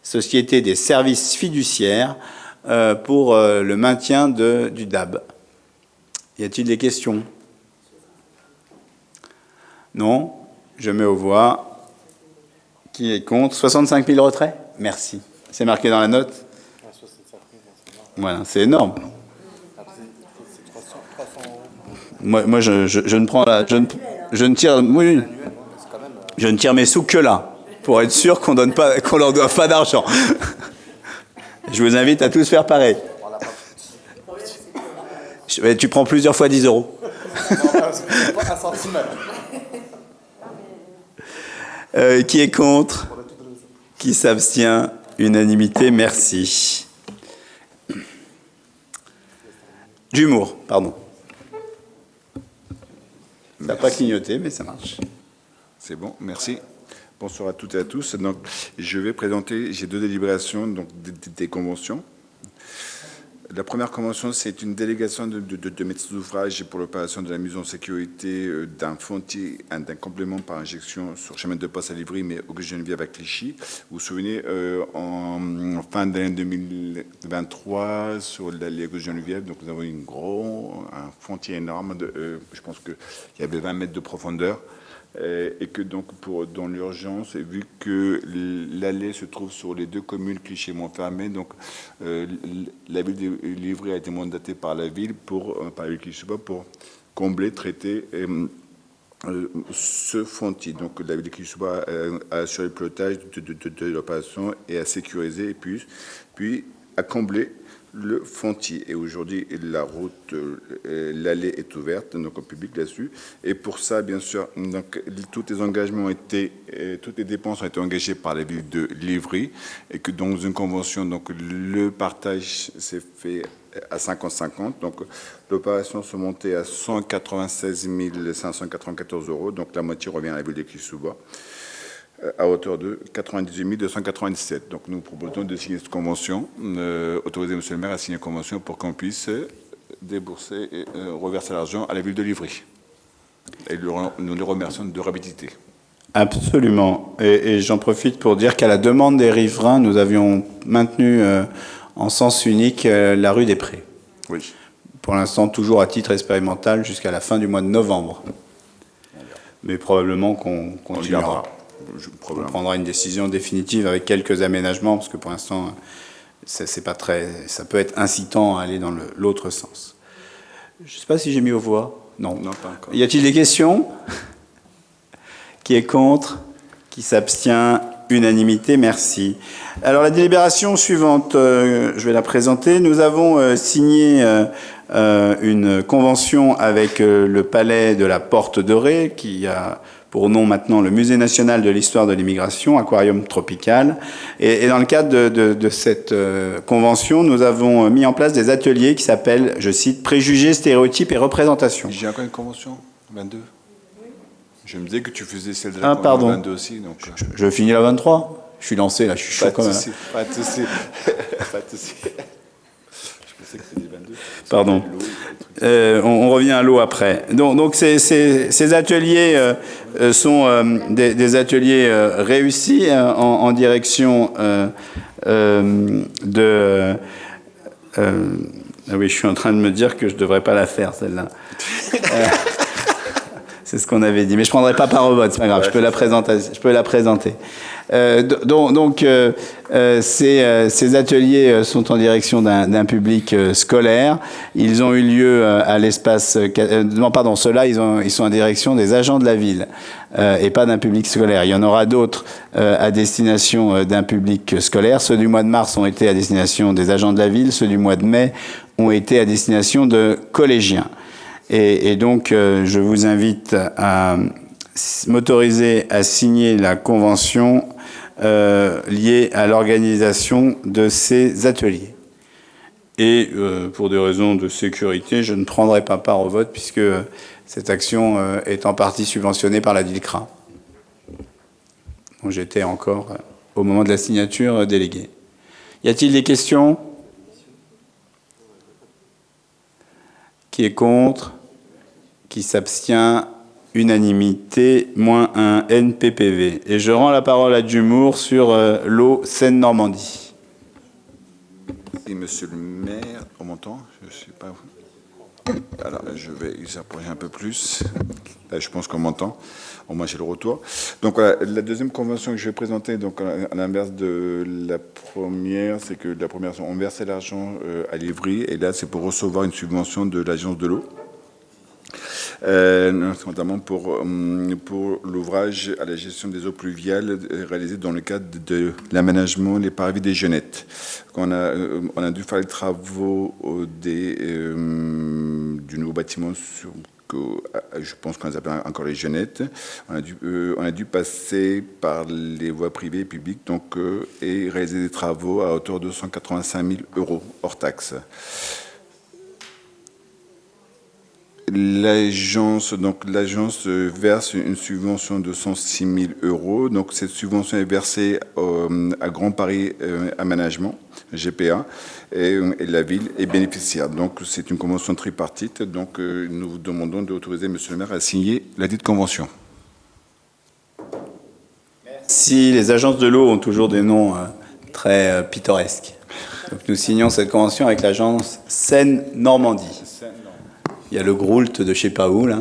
Société des services fiduciaires, pour le maintien du DAB. Y a-t-il des questions? Non? Je mets aux voix. Qui est contre? 65 000 retraits? Merci. C'est marqué dans la note? Voilà, c'est énorme. Moi je ne prends la... Je ne tire... Oui, je ne tire mes sous que là, pour être sûr qu'on leur doit pas d'argent. Je vous invite à tous faire pareil. Tu prends plusieurs fois 10 €. Qui est contre? Qui s'abstient? Unanimité, merci. D'humour, pardon. Ça n'a pas clignoté, mais ça marche. C'est bon, merci. Bonsoir à toutes et à tous. Donc, je vais présenter, j'ai 2 délibérations, donc des conventions. La première convention, c'est une délégation de maîtrise d'ouvrage pour l'opération de la mise en sécurité d'un fontier, d'un complément par injection sur chemin de poste à Livry, mais au Geneviève à Clichy. Vous vous souvenez, en fin d'année 2023, sur l'allée Geneviève, donc nous avons un fontier énorme, je pense qu'il y avait 20 mètres de profondeur. Et que donc dans l'urgence, vu que l'allée se trouve sur les 2 communes Clichy et Montfermeil, donc la ville de Livry a été mandatée par la ville par la Clichy pour combler, traiter ce fontier. Donc la ville de Clichy a assuré le pilotage de l'opération et a sécurisé et puis a comblé le fontier. Et aujourd'hui, la route, l'allée est ouverte, donc au public là-dessus. Et pour ça, bien sûr, donc, tous les engagements toutes les dépenses ont été engagées par la ville de Livry, et que dans une convention, donc le partage s'est fait à 50-50. Donc l'opération se montait à 196 594 €. Donc la moitié revient à la ville de Clichy-sous-Bois, à hauteur de 98 297. Donc nous proposons de signer cette convention, autoriser M. le maire à signer une convention pour qu'on puisse débourser et reverser l'argent à la ville de Livry. Et nous les remercions de leur rapidité. Absolument. Et j'en profite pour dire qu'à la demande des riverains, nous avions maintenu en sens unique la rue des Prés. Oui. Pour l'instant, toujours à titre expérimental jusqu'à la fin du mois de novembre. Mais probablement qu'on continuera. On prendra une décision définitive avec quelques aménagements, parce que pour l'instant, ça peut être incitant à aller dans l'autre sens. Je ne sais pas si j'ai mis aux voix. Non, pas encore. Y a-t-il des questions? Qui est contre? Qui s'abstient? Unanimité, merci. Alors la délibération suivante, je vais la présenter. Nous avons signé une convention avec le Palais de la Porte Dorée, qui a pour nom maintenant le Musée national de l'histoire de l'immigration, aquarium tropical. Et dans le cadre de cette convention, nous avons mis en place des ateliers qui s'appellent, je cite, « Préjugés, stéréotypes et représentations ». J'ai encore une convention 22. Je me disais que tu faisais celle de la convention 22 aussi. Donc... Je finis la 23. Je suis lancé là, je suis chaud quand même. Pas de souci. Pas de souci. Je pensais que c'était 22. Pardon. On revient à l'eau après. Donc ces ateliers sont des ateliers réussis en direction de... ah oui, je suis en train de me dire que je ne devrais pas la faire, celle-là. C'est ce qu'on avait dit. Mais je ne prendrai pas part au vote, c'est pas grave, Ouais, je peux la présenter. Ces ateliers sont en direction d'un public scolaire. Ils ont eu lieu à l'espace... ceux-là, ils sont en direction des agents de la ville et pas d'un public scolaire. Il y en aura d'autres à destination d'un public scolaire. Ceux du mois de mars ont été à destination des agents de la ville. Ceux du mois de mai ont été à destination de collégiens. Et donc, je vous invite à m'autoriser à signer la convention liée à l'organisation de ces ateliers. Et pour des raisons de sécurité, je ne prendrai pas part au vote puisque cette action est en partie subventionnée par la DILCRA. Donc, j'étais encore, au moment de la signature, délégué. Y a-t-il des questions ? Qui est contre ? Qui s'abstient? Unanimité, moins un NPPV. Et je rends la parole à Dumour sur l'eau Seine-Normandie. Et monsieur le maire, on m'entend? Je ne sais pas. Alors, je vais s'approcher un peu plus. Là, je pense qu'on m'entend. Au moins, j'ai le retour. Donc, voilà, la deuxième convention que je vais présenter, donc, à l'inverse de la première, c'est que la première, on versait l'argent à l'Ivry, et là, c'est pour recevoir une subvention de l'Agence de l'eau. Notamment pour l'ouvrage à la gestion des eaux pluviales réalisé dans le cadre de l'aménagement des parvis des Jeunettes. On a dû faire les travaux du nouveau bâtiment je pense qu'on les appelle encore les Jeunettes. On a dû passer par les voies privées et publiques et réaliser des travaux à hauteur de 185 000 € hors taxes. L'agence verse une subvention de 106 000 €. Donc cette subvention est versée à Grand Paris Aménagement, GPA, et la ville est bénéficiaire. Donc c'est une convention tripartite. Donc nous vous demandons d'autoriser Monsieur le maire à signer la dite convention. Si les agences de l'eau ont toujours des noms très pittoresques. Donc nous signons cette convention avec l'agence Seine-Normandie. Il y a le Groult de je sais pas où, là.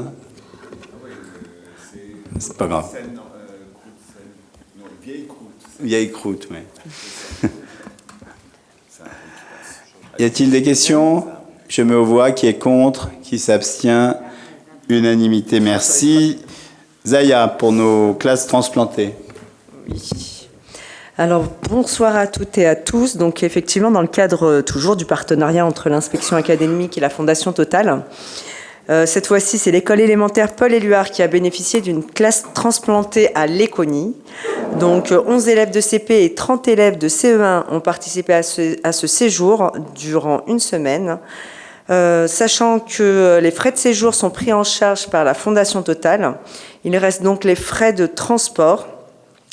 C'est pas grave. Vieille croûte, oui. Y a-t-il des questions? Je mets aux voix. Qui est contre? Qui s'abstient? Unanimité, merci. Zaya, pour nos classes transplantées. Oui. Alors, bonsoir à toutes et à tous. Donc, effectivement, dans le cadre toujours du partenariat entre l'inspection académique et la Fondation Total, cette fois-ci, c'est l'école élémentaire Paul Éluard qui a bénéficié d'une classe transplantée à Léconie. Donc, 11 élèves de CP et 30 élèves de CE1 ont participé à ce séjour durant une semaine. Sachant que les frais de séjour sont pris en charge par la Fondation Total, il reste donc les frais de transport.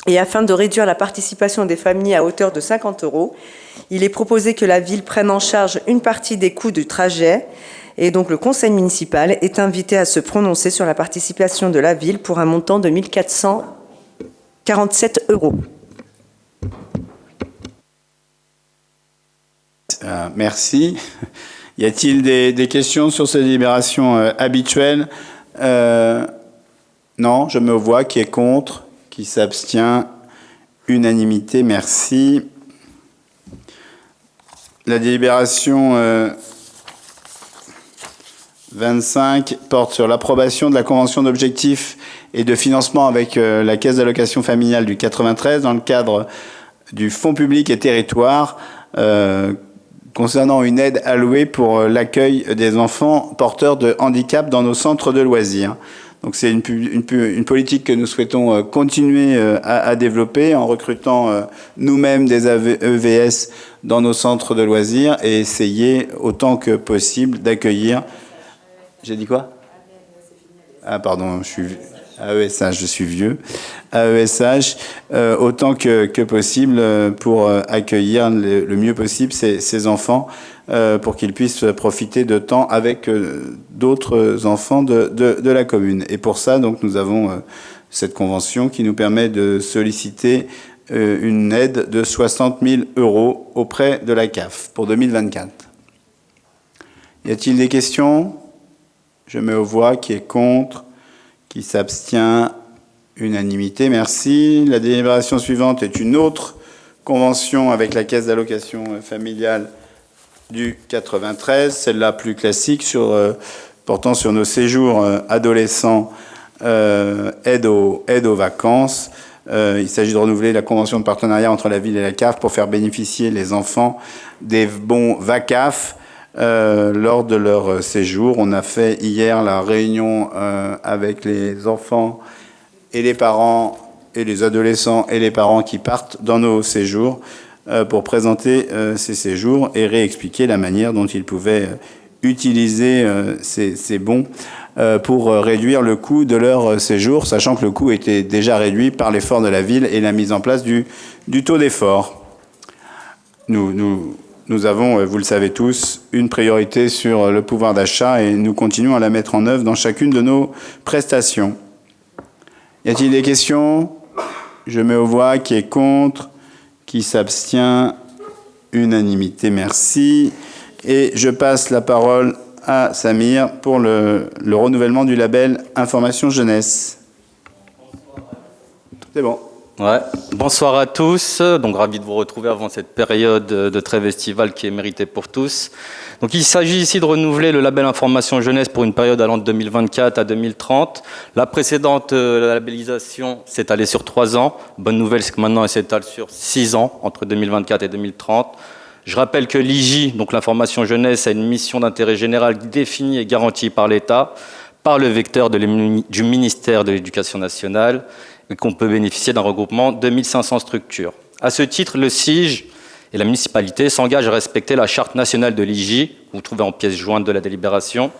Et afin de réduire la participation des familles à hauteur de 50 €, il est proposé que la ville prenne en charge une partie des coûts du trajet. Et donc le conseil municipal est invité à se prononcer sur la participation de la ville pour un montant de 1 447 €. Merci. Y a-t-il des questions sur ces délibérations habituelles? Non, je me vois. Qui est contre? Qui s'abstient? Unanimité, merci. La délibération 25 porte sur l'approbation de la convention d'objectifs et de financement avec la Caisse d'allocation familiale du 93 dans le cadre du Fonds public et territoire concernant une aide allouée pour l'accueil des enfants porteurs de handicap dans nos centres de loisirs. Donc c'est une politique que nous souhaitons continuer à développer en recrutant nous-mêmes des EVS dans nos centres de loisirs et essayer autant que possible d'accueillir... J'ai dit quoi? Ah pardon, je suis AESH, je suis vieux. AESH, autant que possible pour accueillir le mieux possible ces enfants pour qu'ils puissent profiter de temps avec d'autres enfants de la commune. Et pour ça, donc, nous avons cette convention qui nous permet de solliciter une aide de 60 000 € auprès de la CAF pour 2024. Y a-t-il des questions? Je mets aux voix. Qui est contre? Qui s'abstient? Unanimité, merci. La délibération suivante est une autre convention avec la Caisse d'allocation familiale du 93, celle-là plus classique, portant sur nos séjours adolescents, aide aux vacances. Il s'agit de renouveler la convention de partenariat entre la ville et la CAF pour faire bénéficier les enfants des bons VACAF lors de leur séjour. On a fait hier la réunion avec les enfants et les parents et les adolescents et les parents qui partent dans nos séjours pour présenter ces séjours et réexpliquer la manière dont ils pouvaient utiliser ces bons pour réduire le coût de leur séjour, sachant que le coût était déjà réduit par l'effort de la ville et la mise en place du taux d'effort. Nous avons, vous le savez tous, une priorité sur le pouvoir d'achat et nous continuons à la mettre en œuvre dans chacune de nos prestations. Y a-t-il des questions? Je mets aux voix. Qui est contre? Qui s'abstient? Unanimité, merci. Et je passe la parole à Samir pour le renouvellement du label Information Jeunesse. C'est bon. Ouais. Bonsoir à tous, donc ravi de vous retrouver avant cette période de trêve estivale qui est méritée pour tous. Donc il s'agit ici de renouveler le label Information Jeunesse pour une période allant de 2024 à 2030. La précédente labellisation s'étalait sur 3 ans. Bonne nouvelle, c'est que maintenant elle s'étale sur 6 ans, entre 2024 et 2030. Je rappelle que l'IJ, donc l'information jeunesse, a une mission d'intérêt général définie et garantie par l'État, par le vecteur du ministère de l'Éducation nationale, et qu'on peut bénéficier d'un regroupement de 1500 structures. À ce titre, le CIJ et la municipalité s'engagent à respecter la charte nationale de l'IJ, que vous trouvez en pièce jointe de la délibération.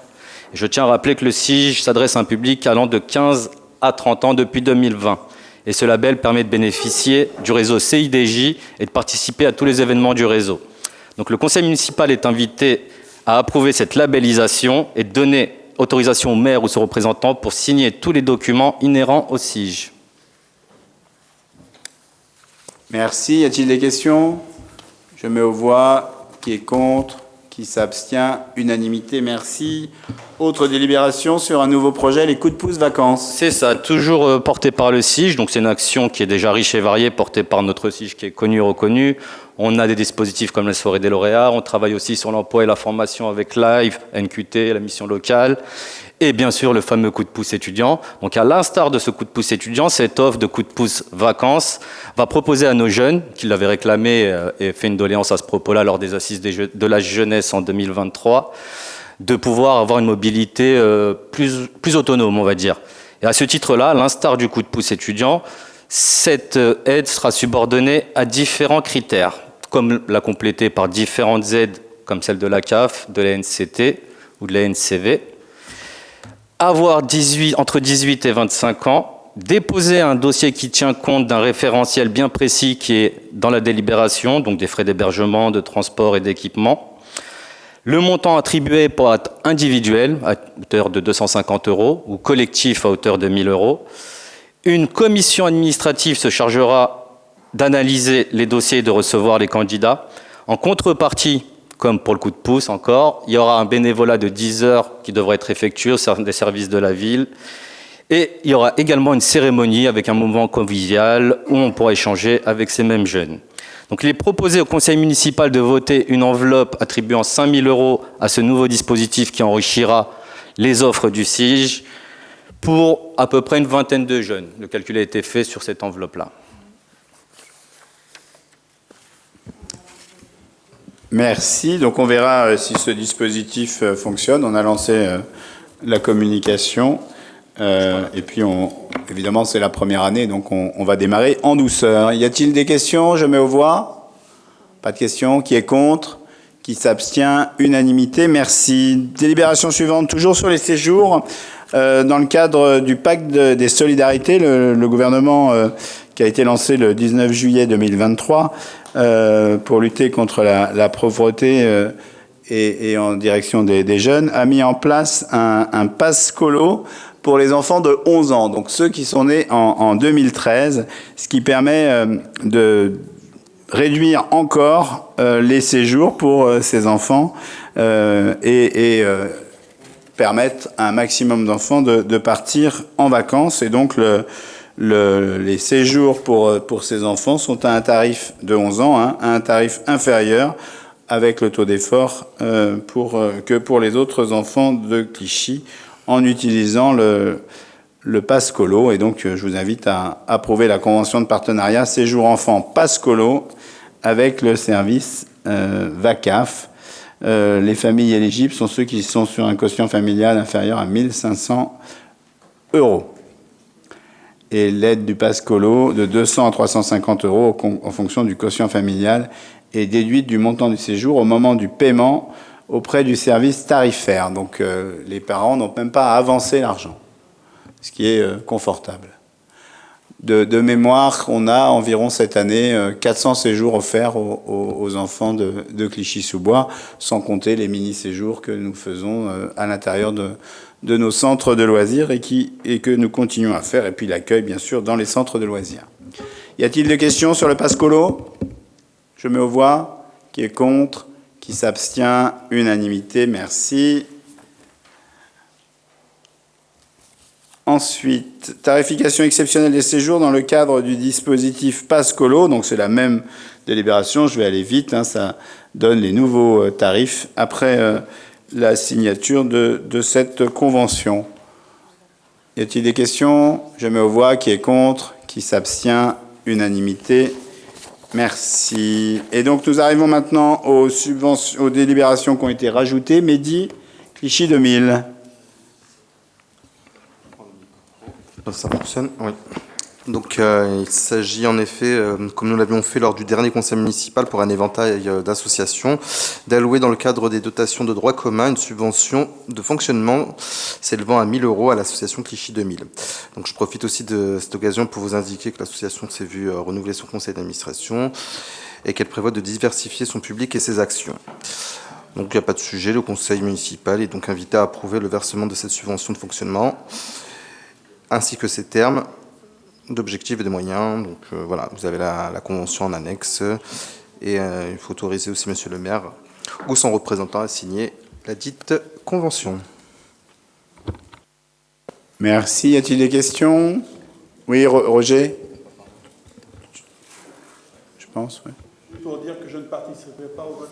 Et je tiens à rappeler que le CIJ s'adresse à un public allant de 15 à 30 ans depuis 2020. Et ce label permet de bénéficier du réseau CIDJ et de participer à tous les événements du réseau. Donc le conseil municipal est invité à approuver cette labellisation et de donner autorisation au maire ou ses représentants pour signer tous les documents inhérents au CIJ. Merci. Y a-t-il des questions? Je mets aux voix. Qui est contre? Qui s'abstient? Unanimité, merci. Autre délibération sur un nouveau projet, les coups de pouce vacances. C'est ça, toujours porté par le CIJ. Donc c'est une action qui est déjà riche et variée, portée par notre CIJ qui est connu et reconnu. On a des dispositifs comme la soirée des lauréats. On travaille aussi sur l'emploi et la formation avec Live, NQT, la mission locale. Et bien sûr, le fameux coup de pouce étudiant. Donc, à l'instar de ce coup de pouce étudiant, cette offre de coup de pouce vacances va proposer à nos jeunes, qui l'avaient réclamé et fait une doléance à ce propos-là lors des assises de la jeunesse en 2023, de pouvoir avoir une mobilité plus autonome, on va dire. Et à ce titre-là, à l'instar du coup de pouce étudiant, cette aide sera subordonnée à différents critères, comme la compléter par différentes aides, comme celle de la CAF, de la NCT ou de la NCV. Avoir entre 18 et 25 ans, déposer un dossier qui tient compte d'un référentiel bien précis qui est dans la délibération, donc des frais d'hébergement, de transport et d'équipement. Le montant attribué pour être individuel, à hauteur de 250 € ou collectif à hauteur de 1 000 €. Une commission administrative se chargera d'analyser les dossiers et de recevoir les candidats. En contrepartie, comme pour le coup de pouce encore, il y aura un bénévolat de 10 heures qui devra être effectué au sein des services de la ville. Et il y aura également une cérémonie avec un moment convivial où on pourra échanger avec ces mêmes jeunes. Donc il est proposé au conseil municipal de voter une enveloppe attribuant 5 000 € à ce nouveau dispositif qui enrichira les offres du CIJ pour à peu près une vingtaine de jeunes. Le calcul a été fait sur cette enveloppe-là. Merci. Donc on verra si ce dispositif fonctionne. On a lancé la communication. Et puis, évidemment, c'est la première année, donc on va démarrer en douceur. Y a-t-il des questions? Je mets aux voix. Pas de questions. Qui est contre? Qui s'abstient? Unanimité. Merci. Délibération suivante, toujours sur les séjours. Dans le cadre du pacte des solidarités, le gouvernement qui a été lancé le 19 juillet 2023 pour lutter contre la pauvreté et en direction des jeunes, a mis en place un pass colo pour les enfants de 11 ans, donc ceux qui sont nés en 2013, ce qui permet de réduire encore les séjours pour ces enfants et permettre à un maximum d'enfants de partir en vacances. Et donc, les séjours pour ces enfants sont à un tarif de 11 ans, hein, à un tarif inférieur avec le taux d'effort que pour les autres enfants de Clichy en utilisant le pass colo. Et donc, je vous invite à approuver la convention de partenariat séjour enfants pass colo avec le service VACAF. Les familles éligibles sont ceux qui sont sur un quotient familial inférieur à 1 500 €. Et l'aide du pass colo de 200 à 350 € en fonction du quotient familial est déduite du montant du séjour au moment du paiement auprès du service tarifaire. Donc les parents n'ont même pas à avancer l'argent, ce qui est confortable. De mémoire, on a environ cette année 400 séjours offerts aux enfants de Clichy-sous-Bois, sans compter les mini-séjours que nous faisons à l'intérieur de nos centres de loisirs et que nous continuons à faire, et puis l'accueil, bien sûr, dans les centres de loisirs. Y a-t-il des questions sur le pass colo? Je mets aux voix. Qui est contre? Qui s'abstient? Unanimité, merci. Ensuite, tarification exceptionnelle des séjours dans le cadre du dispositif pass colo. Donc c'est la même délibération, je vais aller vite, hein, ça donne les nouveaux tarifs après la signature de cette convention. Y a-t-il des questions? Je mets aux voix. Qui est contre? Qui s'abstient? Unanimité. Merci. Et donc nous arrivons maintenant aux délibérations qui ont été rajoutées. Mehdi, Clichy 2000. Ça fonctionne, oui. Donc il s'agit en effet, comme nous l'avions fait lors du dernier conseil municipal pour un éventail d'associations, d'allouer dans le cadre des dotations de droit commun une subvention de fonctionnement s'élevant à 1 000 € à l'association Clichy 2000. Donc je profite aussi de cette occasion pour vous indiquer que l'association s'est vue renouveler son conseil d'administration et qu'elle prévoit de diversifier son public et ses actions. Donc il n'y a pas de sujet, le conseil municipal est donc invité à approuver le versement de cette subvention de fonctionnement, ainsi que ses termes d'objectifs et de moyens. Donc voilà, vous avez la convention en annexe et il faut autoriser aussi monsieur le maire ou son représentant à signer la dite convention. Merci. Y a-t-il des questions? Oui, Roger? Je pense, oui. Pour dire que je ne participerai pas au vote.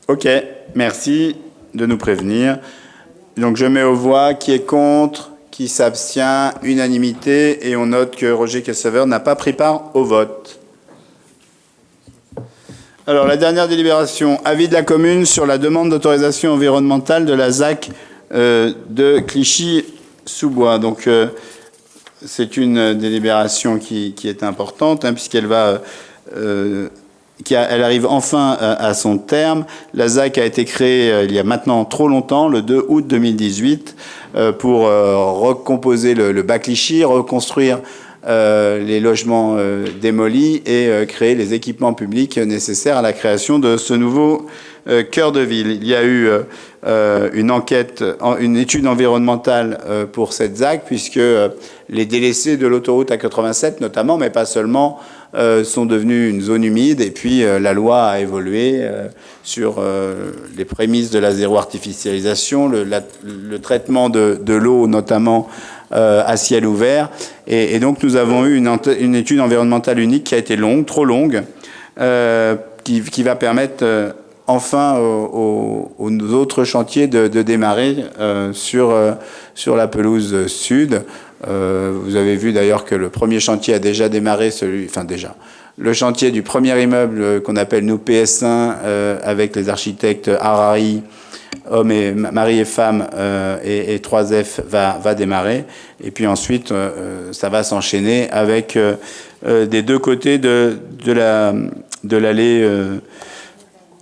Ok, merci de nous prévenir. Donc je mets aux voix. Qui est contre? Qui s'abstient? Unanimité. Et on note que Roger Cassaver n'a pas pris part au vote. Alors, la dernière délibération. Avis de la commune sur la demande d'autorisation environnementale de la ZAC de Clichy-sous-Bois. Donc, c'est une délibération qui est importante, hein, puisqu'elle va... elle arrive enfin à son terme. La ZAC a été créée il y a maintenant trop longtemps, le 2 août 2018, pour recomposer le bas Clichy, reconstruire les logements démolis et créer les équipements publics nécessaires à la création de ce nouveau cœur de ville. Il y a eu une étude environnementale pour cette ZAC, puisque les délaissés de l'autoroute A87 notamment, mais pas seulement, sont devenus une zone humide, et puis la loi a évolué sur les prémices de la zéro artificialisation, le traitement de l'eau notamment à ciel ouvert, et donc nous avons eu une étude environnementale unique qui a été longue, trop longue, qui va permettre enfin aux autres chantiers de démarrer sur la pelouse sud. Vous avez vu d'ailleurs que le premier chantier a déjà démarré, le chantier du premier immeuble qu'on appelle nous PS1 avec les architectes Harari, Marie et Femme et 3F va démarrer. Et puis ensuite, ça va s'enchaîner avec des deux côtés de l'allée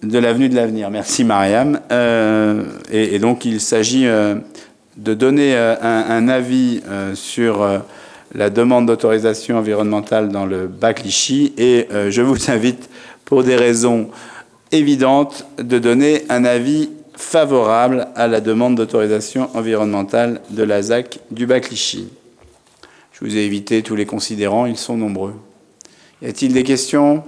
de l'avenue de l'Avenir. Merci Mariam. Et donc il s'agit de donner un avis sur la demande d'autorisation environnementale dans le bas Clichy, et je vous invite, pour des raisons évidentes, de donner un avis favorable à la demande d'autorisation environnementale de la ZAC du bas Clichy. Je vous ai évité tous les considérants, ils sont nombreux. Y a-t-il des questions?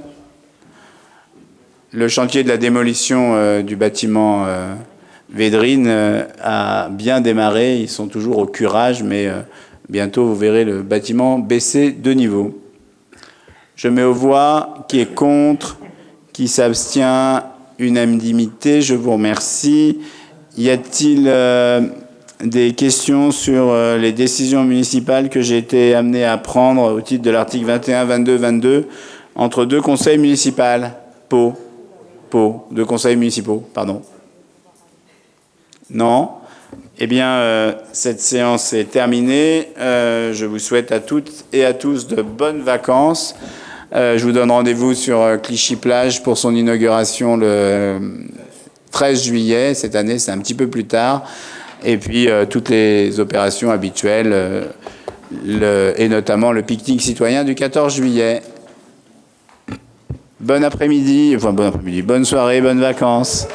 Le chantier de la démolition du bâtiment Védrine a bien démarré. Ils sont toujours au curage, mais bientôt vous verrez le bâtiment baisser de niveau. Je mets aux voix qui est contre, qui s'abstient, unanimité. Je vous remercie. Y a-t-il des questions sur les décisions municipales que j'ai été amené à prendre au titre de l'article 21, 22, 22 entre deux conseils municipaux? Deux conseils municipaux, pardon. Non? Eh bien, cette séance est terminée. Je vous souhaite à toutes et à tous de bonnes vacances. Je vous donne rendez-vous sur Clichy-Plage pour son inauguration le 13 juillet. Cette année, c'est un petit peu plus tard. Et puis, toutes les opérations habituelles, et notamment le pique-nique citoyen du 14 juillet. Bon après-midi, bonne soirée, bonnes vacances.